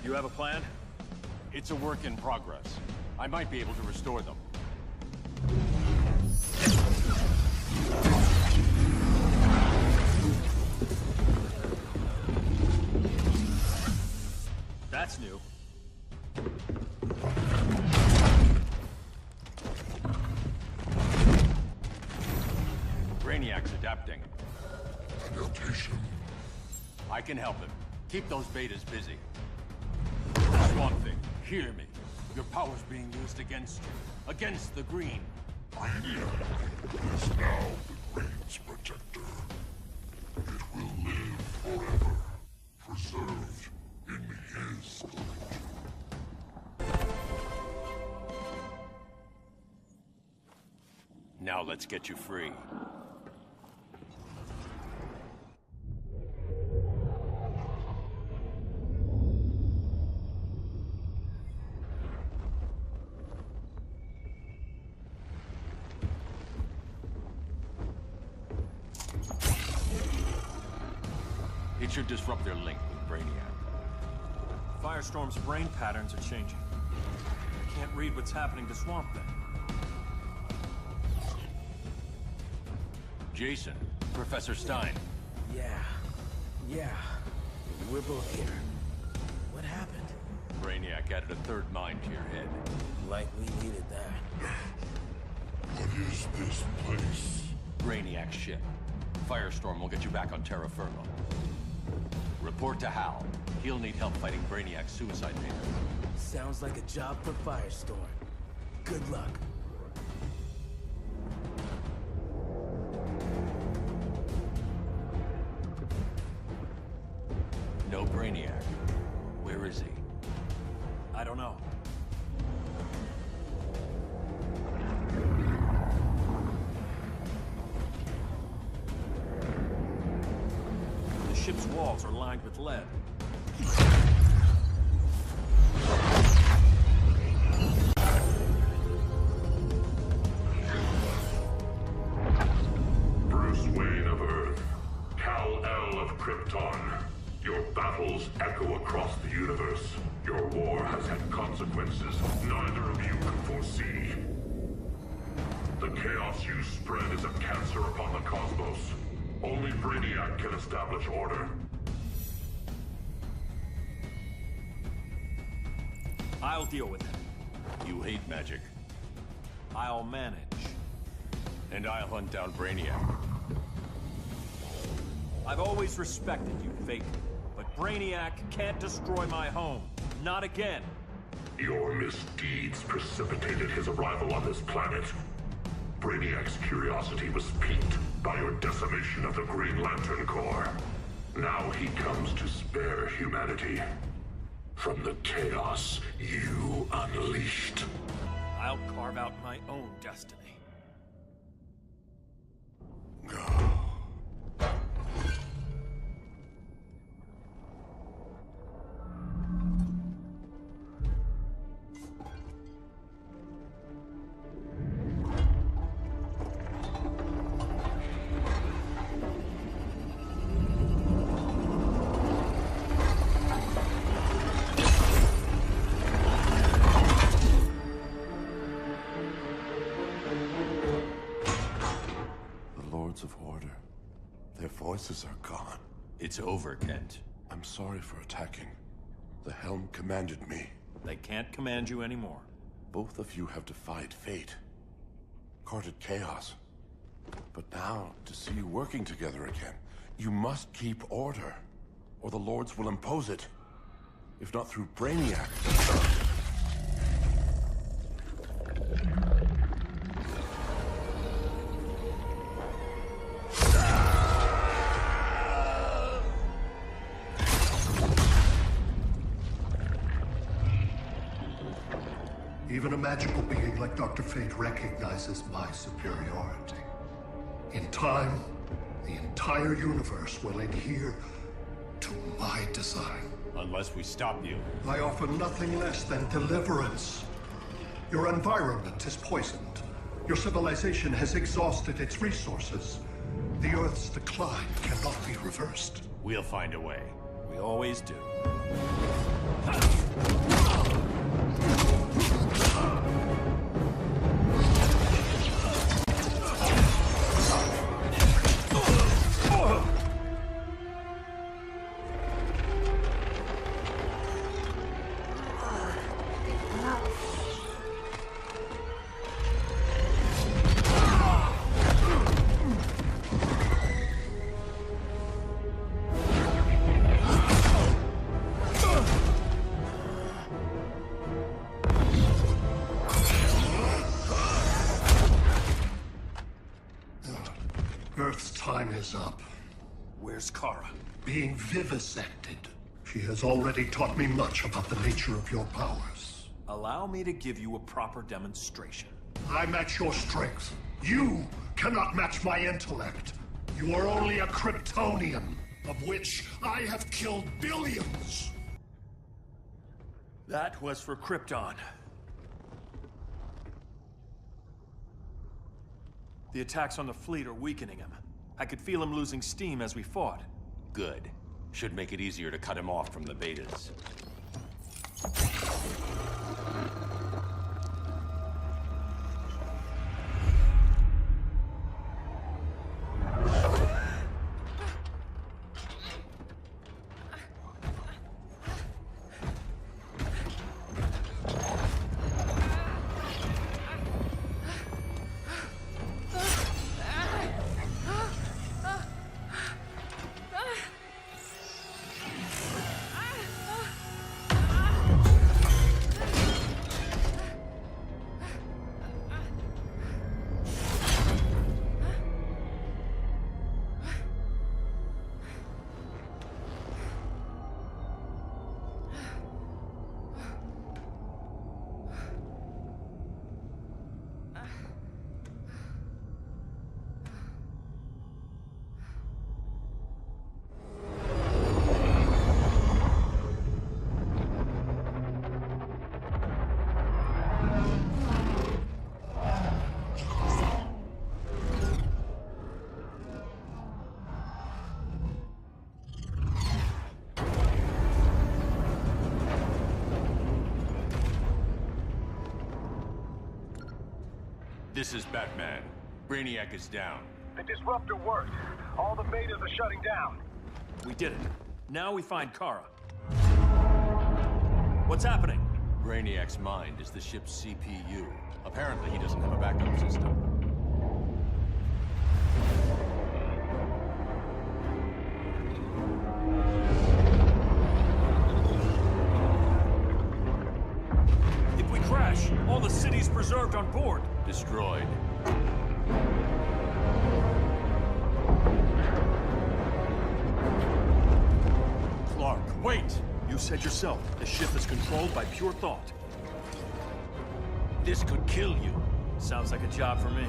S6: You have a plan?
S3: It's a work in progress. I might be able to restore them.
S6: That's new. Brainiac's adapting.
S11: Adaptation?
S3: I can help him. Keep those betas busy. Swamp Thing, hear me. Your power's being used against you. Against the Green.
S11: Brainiac is now the Green's protector. It will live forever, preserved in his
S3: Now let's get you free. It should disrupt their link with Brainiac.
S6: Firestorm's brain patterns are changing. I can't read what's happening to Swamp Thing.
S3: Jason, Professor Stein.
S5: Yeah. We're both here. What happened?
S3: Brainiac added a third mind to your head.
S5: Like we needed that.
S11: What is this place?
S3: Brainiac's ship. Firestorm will get you back on Terra Firma. Report to Hal. He'll need help fighting Brainiac's suicide beta.
S5: Sounds like a job for Firestorm. Good luck.
S3: No Brainiac. Where is he?
S6: I don't know. The ship's walls are lined with lead.
S11: Bruce Wayne of Earth, Kal-El of Krypton. Your battles echo across the universe. Your war has had consequences neither of you could foresee. The chaos you spread is a cancer upon the cosmos. Only Brainiac can establish order.
S6: I'll deal with it.
S3: You hate magic.
S6: I'll manage.
S3: And I'll hunt down Brainiac.
S6: I've always respected you, Fake. But Brainiac can't destroy my home. Not again.
S11: Your misdeeds precipitated his arrival on this planet. Brainiac's curiosity was piqued by your decimation of the Green Lantern Corps. Now he comes to spare humanity from the chaos you unleashed.
S6: I'll carve out my own destiny.
S1: Of order. Their voices are gone.
S3: It's over, Kent.
S1: I'm sorry for attacking. The Helm commanded me.
S6: They can't command you anymore.
S1: Both of you have defied fate. Courted chaos. But now, to see you working together again, you must keep order, or the Lords will impose it. If not through Brainiac.
S15: Even a magical being like Dr. Fate recognizes my superiority. In time, the entire universe will adhere to my design.
S3: Unless we stop you.
S15: I offer nothing less than deliverance. Your environment is poisoned. Your civilization has exhausted its resources. The Earth's decline cannot be reversed.
S3: We'll find a way.
S6: We always do.
S15: time is up.
S7: Where's Kara?
S15: Being vivisected. She has already taught me much about the nature of your powers.
S7: Allow me to give you a proper demonstration.
S15: I match your strength. You cannot match my intellect. You are only a Kryptonian, of which I have killed billions.
S6: That was for Krypton. The attacks on the fleet are weakening him. I could feel him losing steam as we fought.
S3: Good. Should make it easier to cut him off from the betas. This is Batman. Brainiac is down.
S13: The disruptor worked. All the betas are shutting down.
S6: We did it. Now we find Kara. What's happening?
S3: Brainiac's mind is the ship's CPU. Apparently he doesn't have a backup system.
S6: If we crash, all the city's preserved on board.
S3: Destroyed.
S6: Clark, wait! You said yourself, the ship is controlled by pure thought. This could kill you. Sounds like a job for me.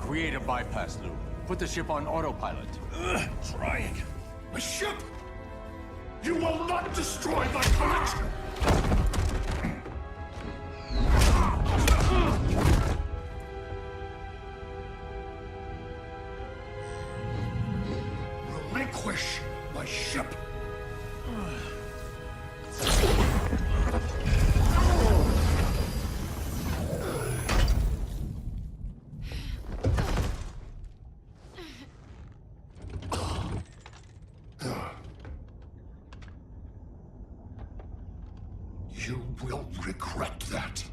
S3: Create a bypass loop. Put the ship on autopilot.
S15: Trying. A ship! You will not destroy my collection! Relinquish my ship! You will regret that.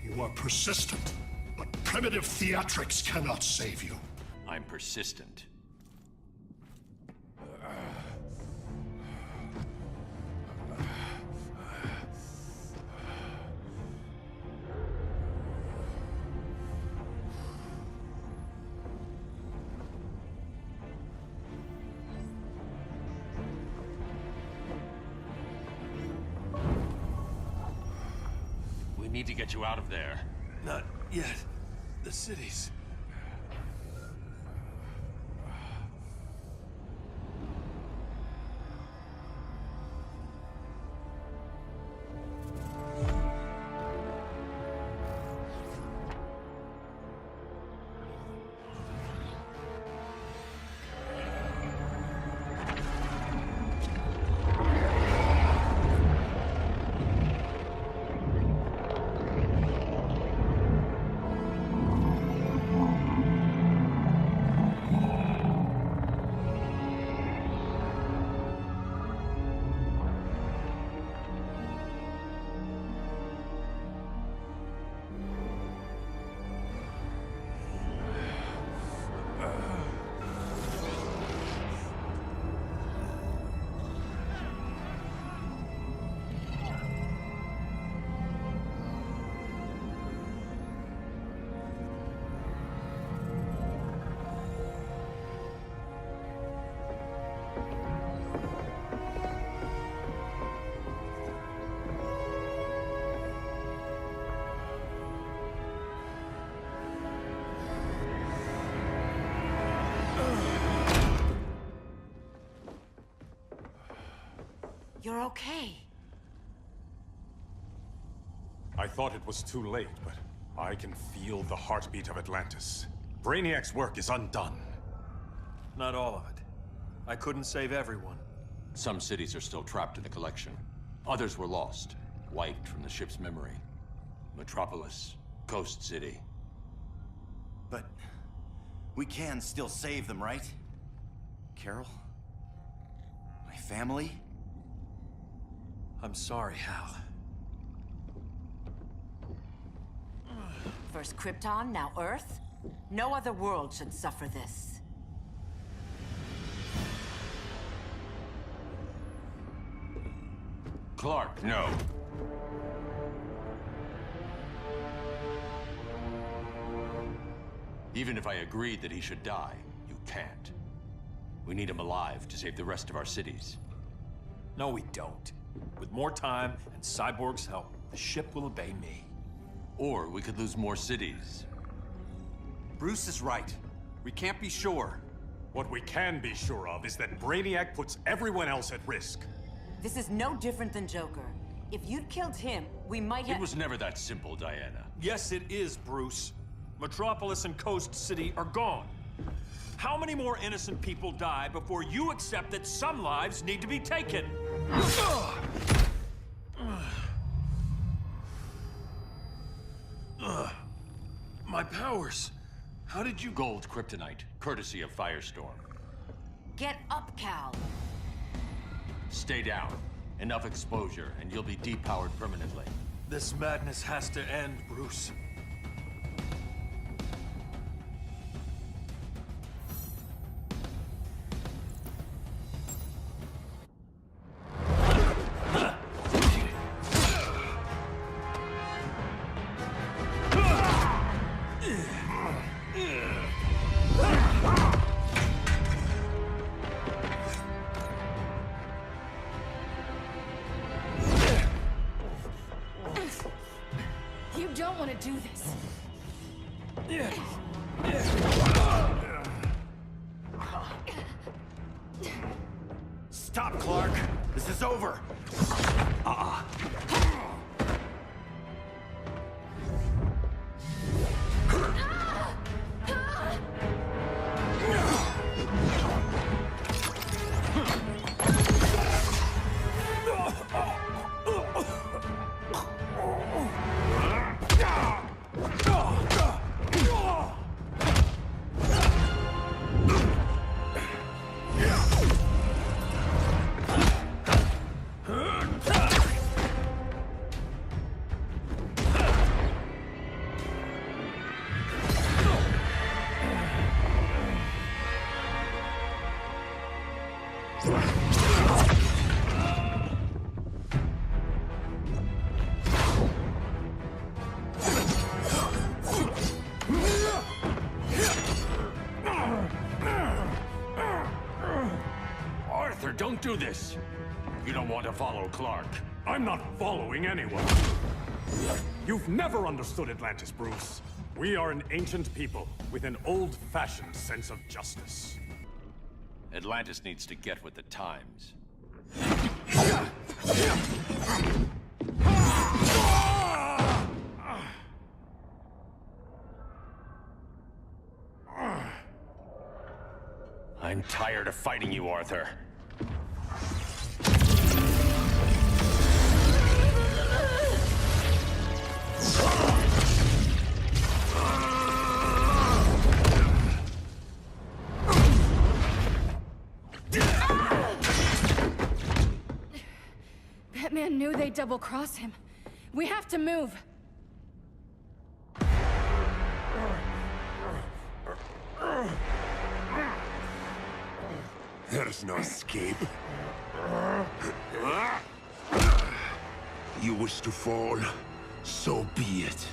S15: You are persistent, but primitive theatrics cannot save you.
S3: I'm persistent. We need to get you out of there.
S6: Not yet. The city's...
S12: you're okay.
S7: I thought it was too late, but I can feel the heartbeat of Atlantis. Brainiac's work is undone.
S6: Not all of it. I couldn't save everyone.
S3: Some cities are still trapped in the collection. Others were lost, wiped from the ship's memory. Metropolis, Coast City.
S14: But we can still save them, right? Carol? My family?
S6: I'm sorry, Hal.
S12: First Krypton, now Earth? No other world should suffer this.
S3: Clark, no. Even if I agreed that he should die, you can't. We need him alive to save the rest of our cities.
S6: No, we don't. With more time and Cyborg's help, the ship will obey me.
S3: Or we could lose more cities.
S14: Bruce is right. We can't be sure.
S7: What we can be sure of is that Brainiac puts everyone else at risk.
S12: This is no different than Joker. If you'd killed him, we might have—
S3: It was never that simple, Diana.
S6: Yes, it is, Bruce. Metropolis and Coast City are gone. How many more innocent people die before you accept that some lives need to be taken? My powers. How did you—
S3: Gold kryptonite, courtesy of Firestorm.
S12: Get up, Cal.
S3: Stay down. Enough exposure, and you'll be depowered permanently.
S6: This madness has to end, Bruce.
S2: You don't want to do this.
S14: Stop, Clark! This is over!
S3: Arthur, don't do this! You don't want to follow Clark.
S7: I'm not following anyone. You've never understood Atlantis, Bruce. We are an ancient people with an old-fashioned sense of justice.
S3: Atlantis needs to get with the times. I'm tired of fighting you, Arthur.
S2: Batman knew they'd double-cross him. We have to move.
S1: There's no escape. You wish to fall, so be it.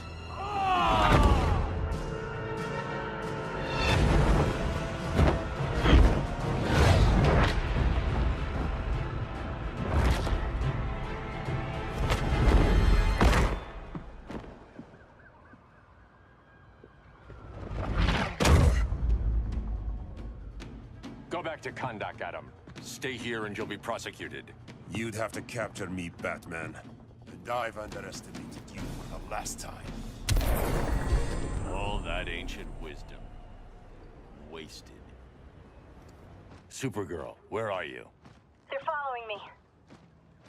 S3: Go back to Kahndaq, Adam. Stay here and you'll be prosecuted.
S1: You'd have to capture me, Batman. And I've underestimated you for the last time.
S4: All that ancient wisdom. Wasted. Supergirl, where are you?
S21: They're following me.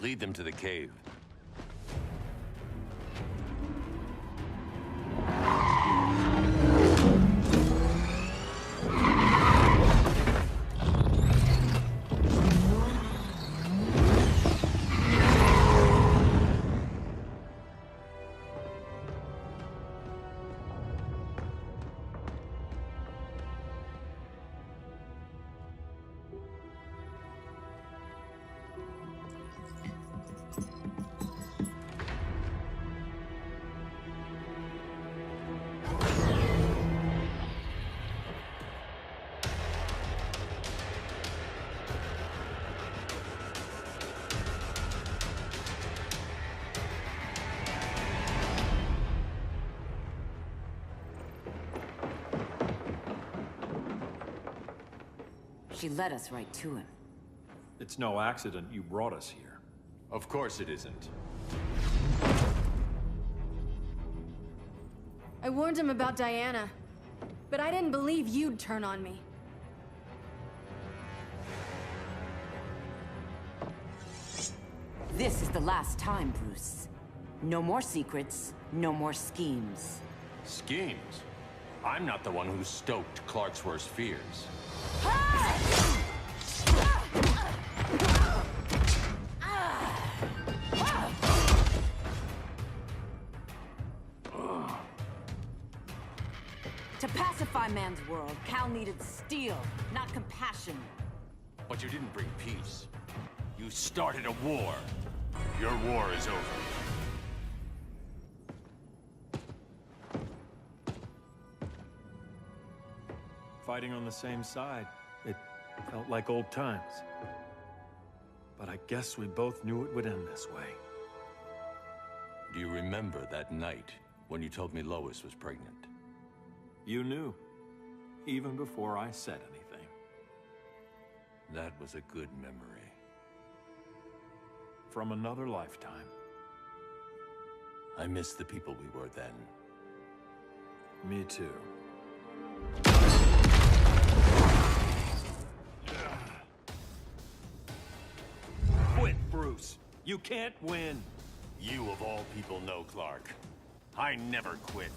S4: Lead them to the cave.
S12: She led us right to him.
S6: It's no accident you brought us here.
S3: Of course it isn't.
S2: I warned him about Diana, but I didn't believe you'd turn on me.
S12: This is the last time, Bruce. No more secrets, no more schemes.
S3: Schemes? I'm not the one who stoked Clark's worst fears.
S12: To pacify man's world, Cal needed steel, not compassion.
S3: But you didn't bring peace. You started a war. Your war is over.
S6: Fighting on the same side, it felt like old times. But I guess we both knew it would end this way.
S3: Do you remember that night when you told me Lois was pregnant?
S6: You knew, even before I said anything.
S3: That was a good memory.
S6: From another lifetime.
S3: I miss the people we were then.
S6: Me too. Quit, Bruce. You can't win.
S3: You of all people know, Clark. I never quit.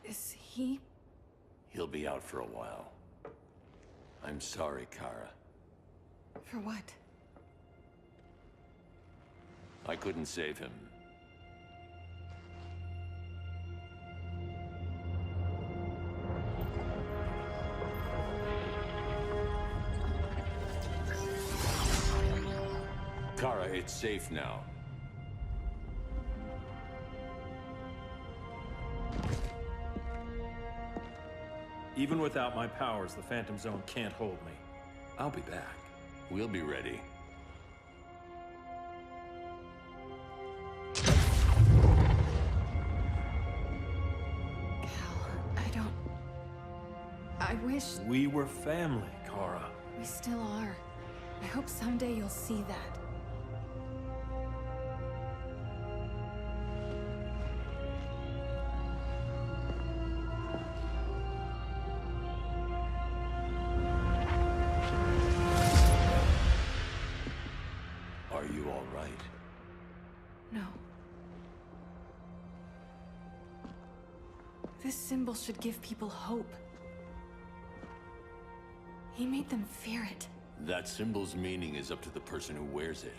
S2: Is he?
S3: He'll be out for a while. I'm sorry, Kara.
S2: For what?
S3: I couldn't save him. Kara, it's safe now.
S6: Even without my powers, the Phantom Zone can't hold me. I'll be back.
S3: We'll be ready.
S2: I wish...
S6: We were family, Kara.
S2: We still are. I hope someday you'll see that.
S3: Are you all right?
S2: No. This symbol should give people hope. He made them fear it.
S3: That symbol's meaning is up to the person who wears it.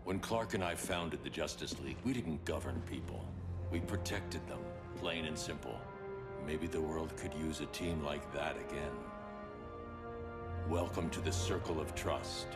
S3: When Clark and I founded the Justice League, we didn't govern people.
S4: We protected them, plain and simple. Maybe the world could use a team like that again. Welcome to the Circle of Trust.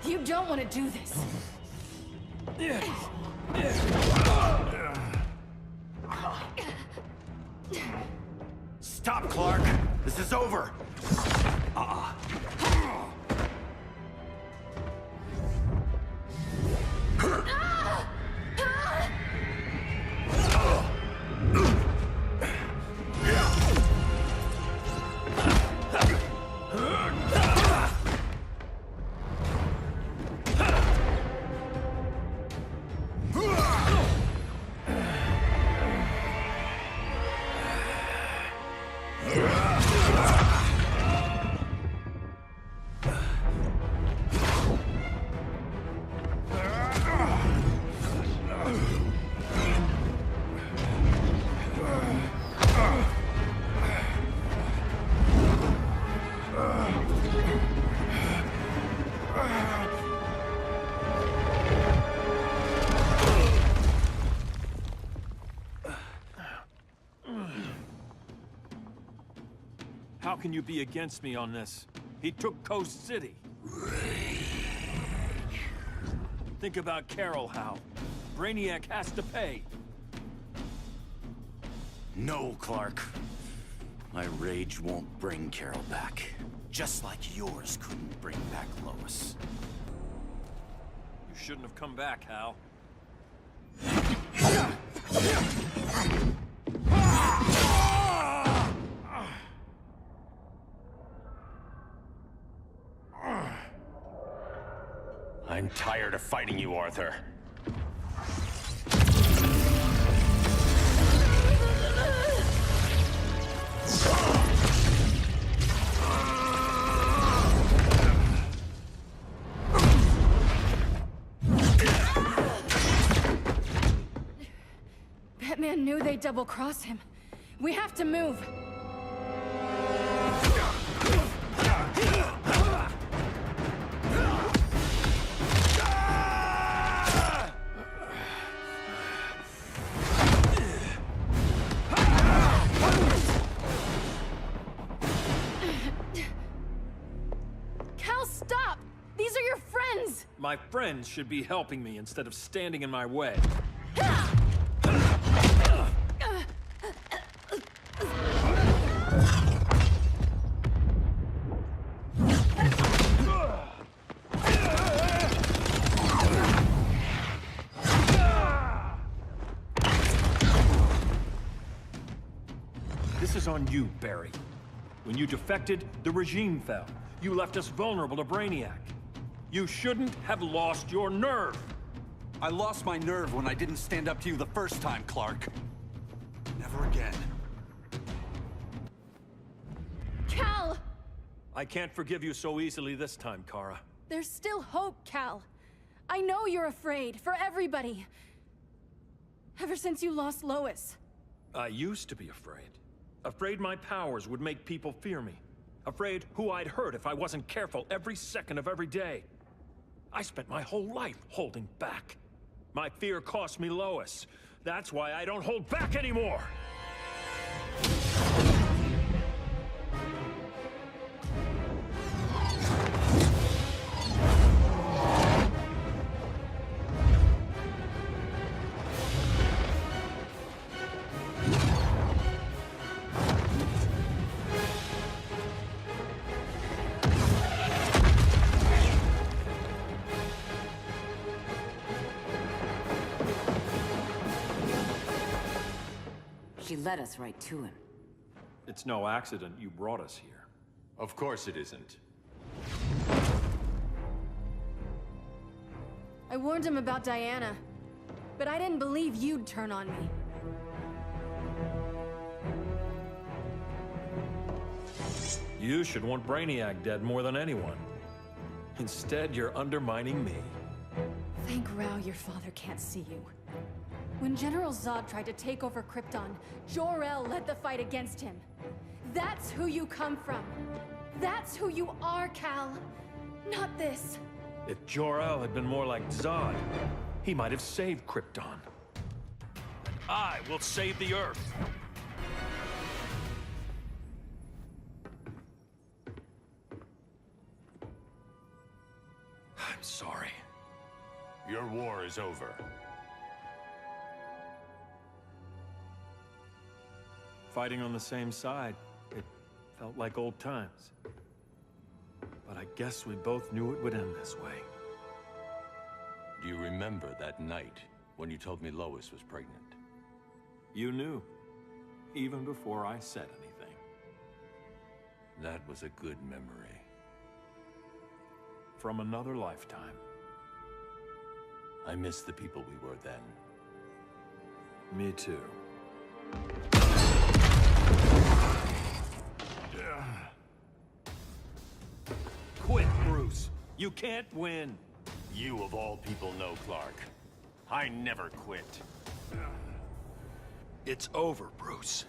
S2: You don't want to do this.
S14: Stop, Clark! This is over!
S6: How can you be against me on this? He took Coast City. Think about Carol, Hal. Brainiac has to pay.
S14: No, Clark. My rage won't bring Carol back. Just like yours couldn't bring back Lois.
S6: You shouldn't have come back, Hal.
S4: I'm tired of fighting you, Arthur.
S2: Batman knew they'd double-cross him. We have to move. Cal, stop! These are your friends!
S6: My friends should be helping me instead of standing in my way. This is on you, Barry. When you defected, the regime fell. You left us vulnerable to Brainiac. You shouldn't have lost your nerve.
S21: I lost my nerve when I didn't stand up to you the first time, Clark. Never again.
S2: Cal!
S6: I can't forgive you so easily this time, Kara.
S2: There's still hope, Cal. I know you're afraid, for everybody. Ever since you lost Lois.
S6: I used to be afraid. Afraid my powers would make people fear me. Afraid who I'd hurt if I wasn't careful every second of every day. I spent my whole life holding back. My fear cost me Lois. That's why I don't hold back anymore!
S12: She led us right to him.
S6: It's no accident you brought us here.
S3: Of course it isn't.
S2: I warned him about Diana, but I didn't believe you'd turn on me.
S6: You should want Brainiac dead more than anyone. Instead, you're undermining me.
S2: Thank Rao your father can't see you. When General Zod tried to take over Krypton, Jor-El led the fight against him. That's who you come from. That's who you are, Cal. Not this.
S6: If Jor-El had been more like Zod, he might have saved Krypton. And I will save the Earth. I'm sorry.
S4: Your war is over.
S6: Fighting on the same side, it felt like old times. But I guess we both knew it would end this way.
S4: Do you remember that night when you told me Lois was pregnant?
S6: You knew, even before I said anything.
S4: That was a good memory.
S6: From another lifetime.
S4: I miss the people we were then.
S6: Me too. Quit, Bruce. You can't win.
S4: You of all people know, Clark. I never quit.
S6: It's over, Bruce.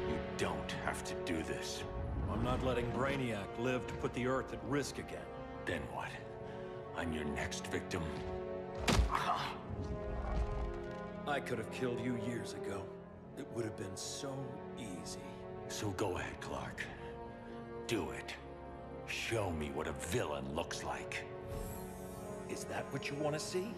S4: You don't have to do this.
S6: I'm not letting Brainiac live to put the Earth at risk again.
S4: Then what? I'm your next victim.
S6: I could have killed you years ago. It would have been so easy.
S4: So go ahead, Clark. Do it. Show me what a villain looks like.
S6: Is that what you want to see?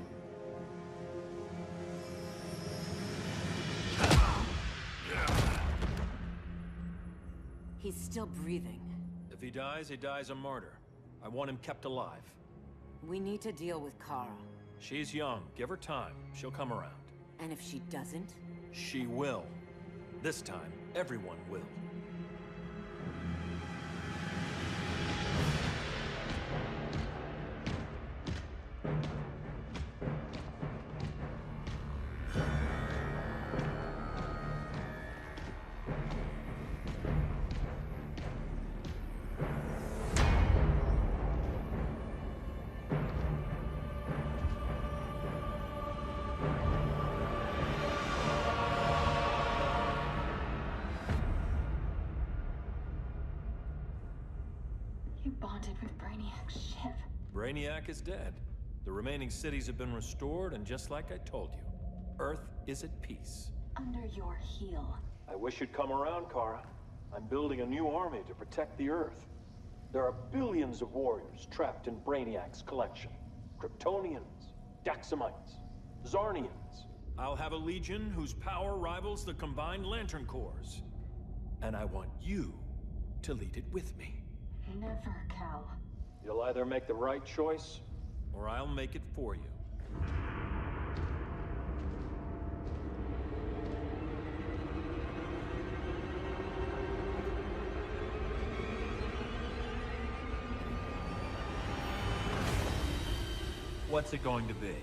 S12: He's still breathing.
S6: If he dies a martyr. I want him kept alive.
S12: We need to deal with Kara.
S6: She's young. Give her time. She'll come around.
S12: And if she doesn't?
S6: She will. This time, everyone will.
S2: You bonded with Brainiac's ship.
S6: Brainiac is dead. The remaining cities have been restored, and just like I told you, Earth is at peace.
S2: Under your heel.
S6: I wish you'd come around, Kara. I'm building a new army to protect the Earth. There are billions of warriors trapped in Brainiac's collection. Kryptonians, Daxamites, Zarnians. I'll have a legion whose power rivals the combined Lantern Corps. And I want you to lead it with me.
S2: Never, Cal.
S6: You'll either make the right choice, or I'll make it for you. What's it going to be?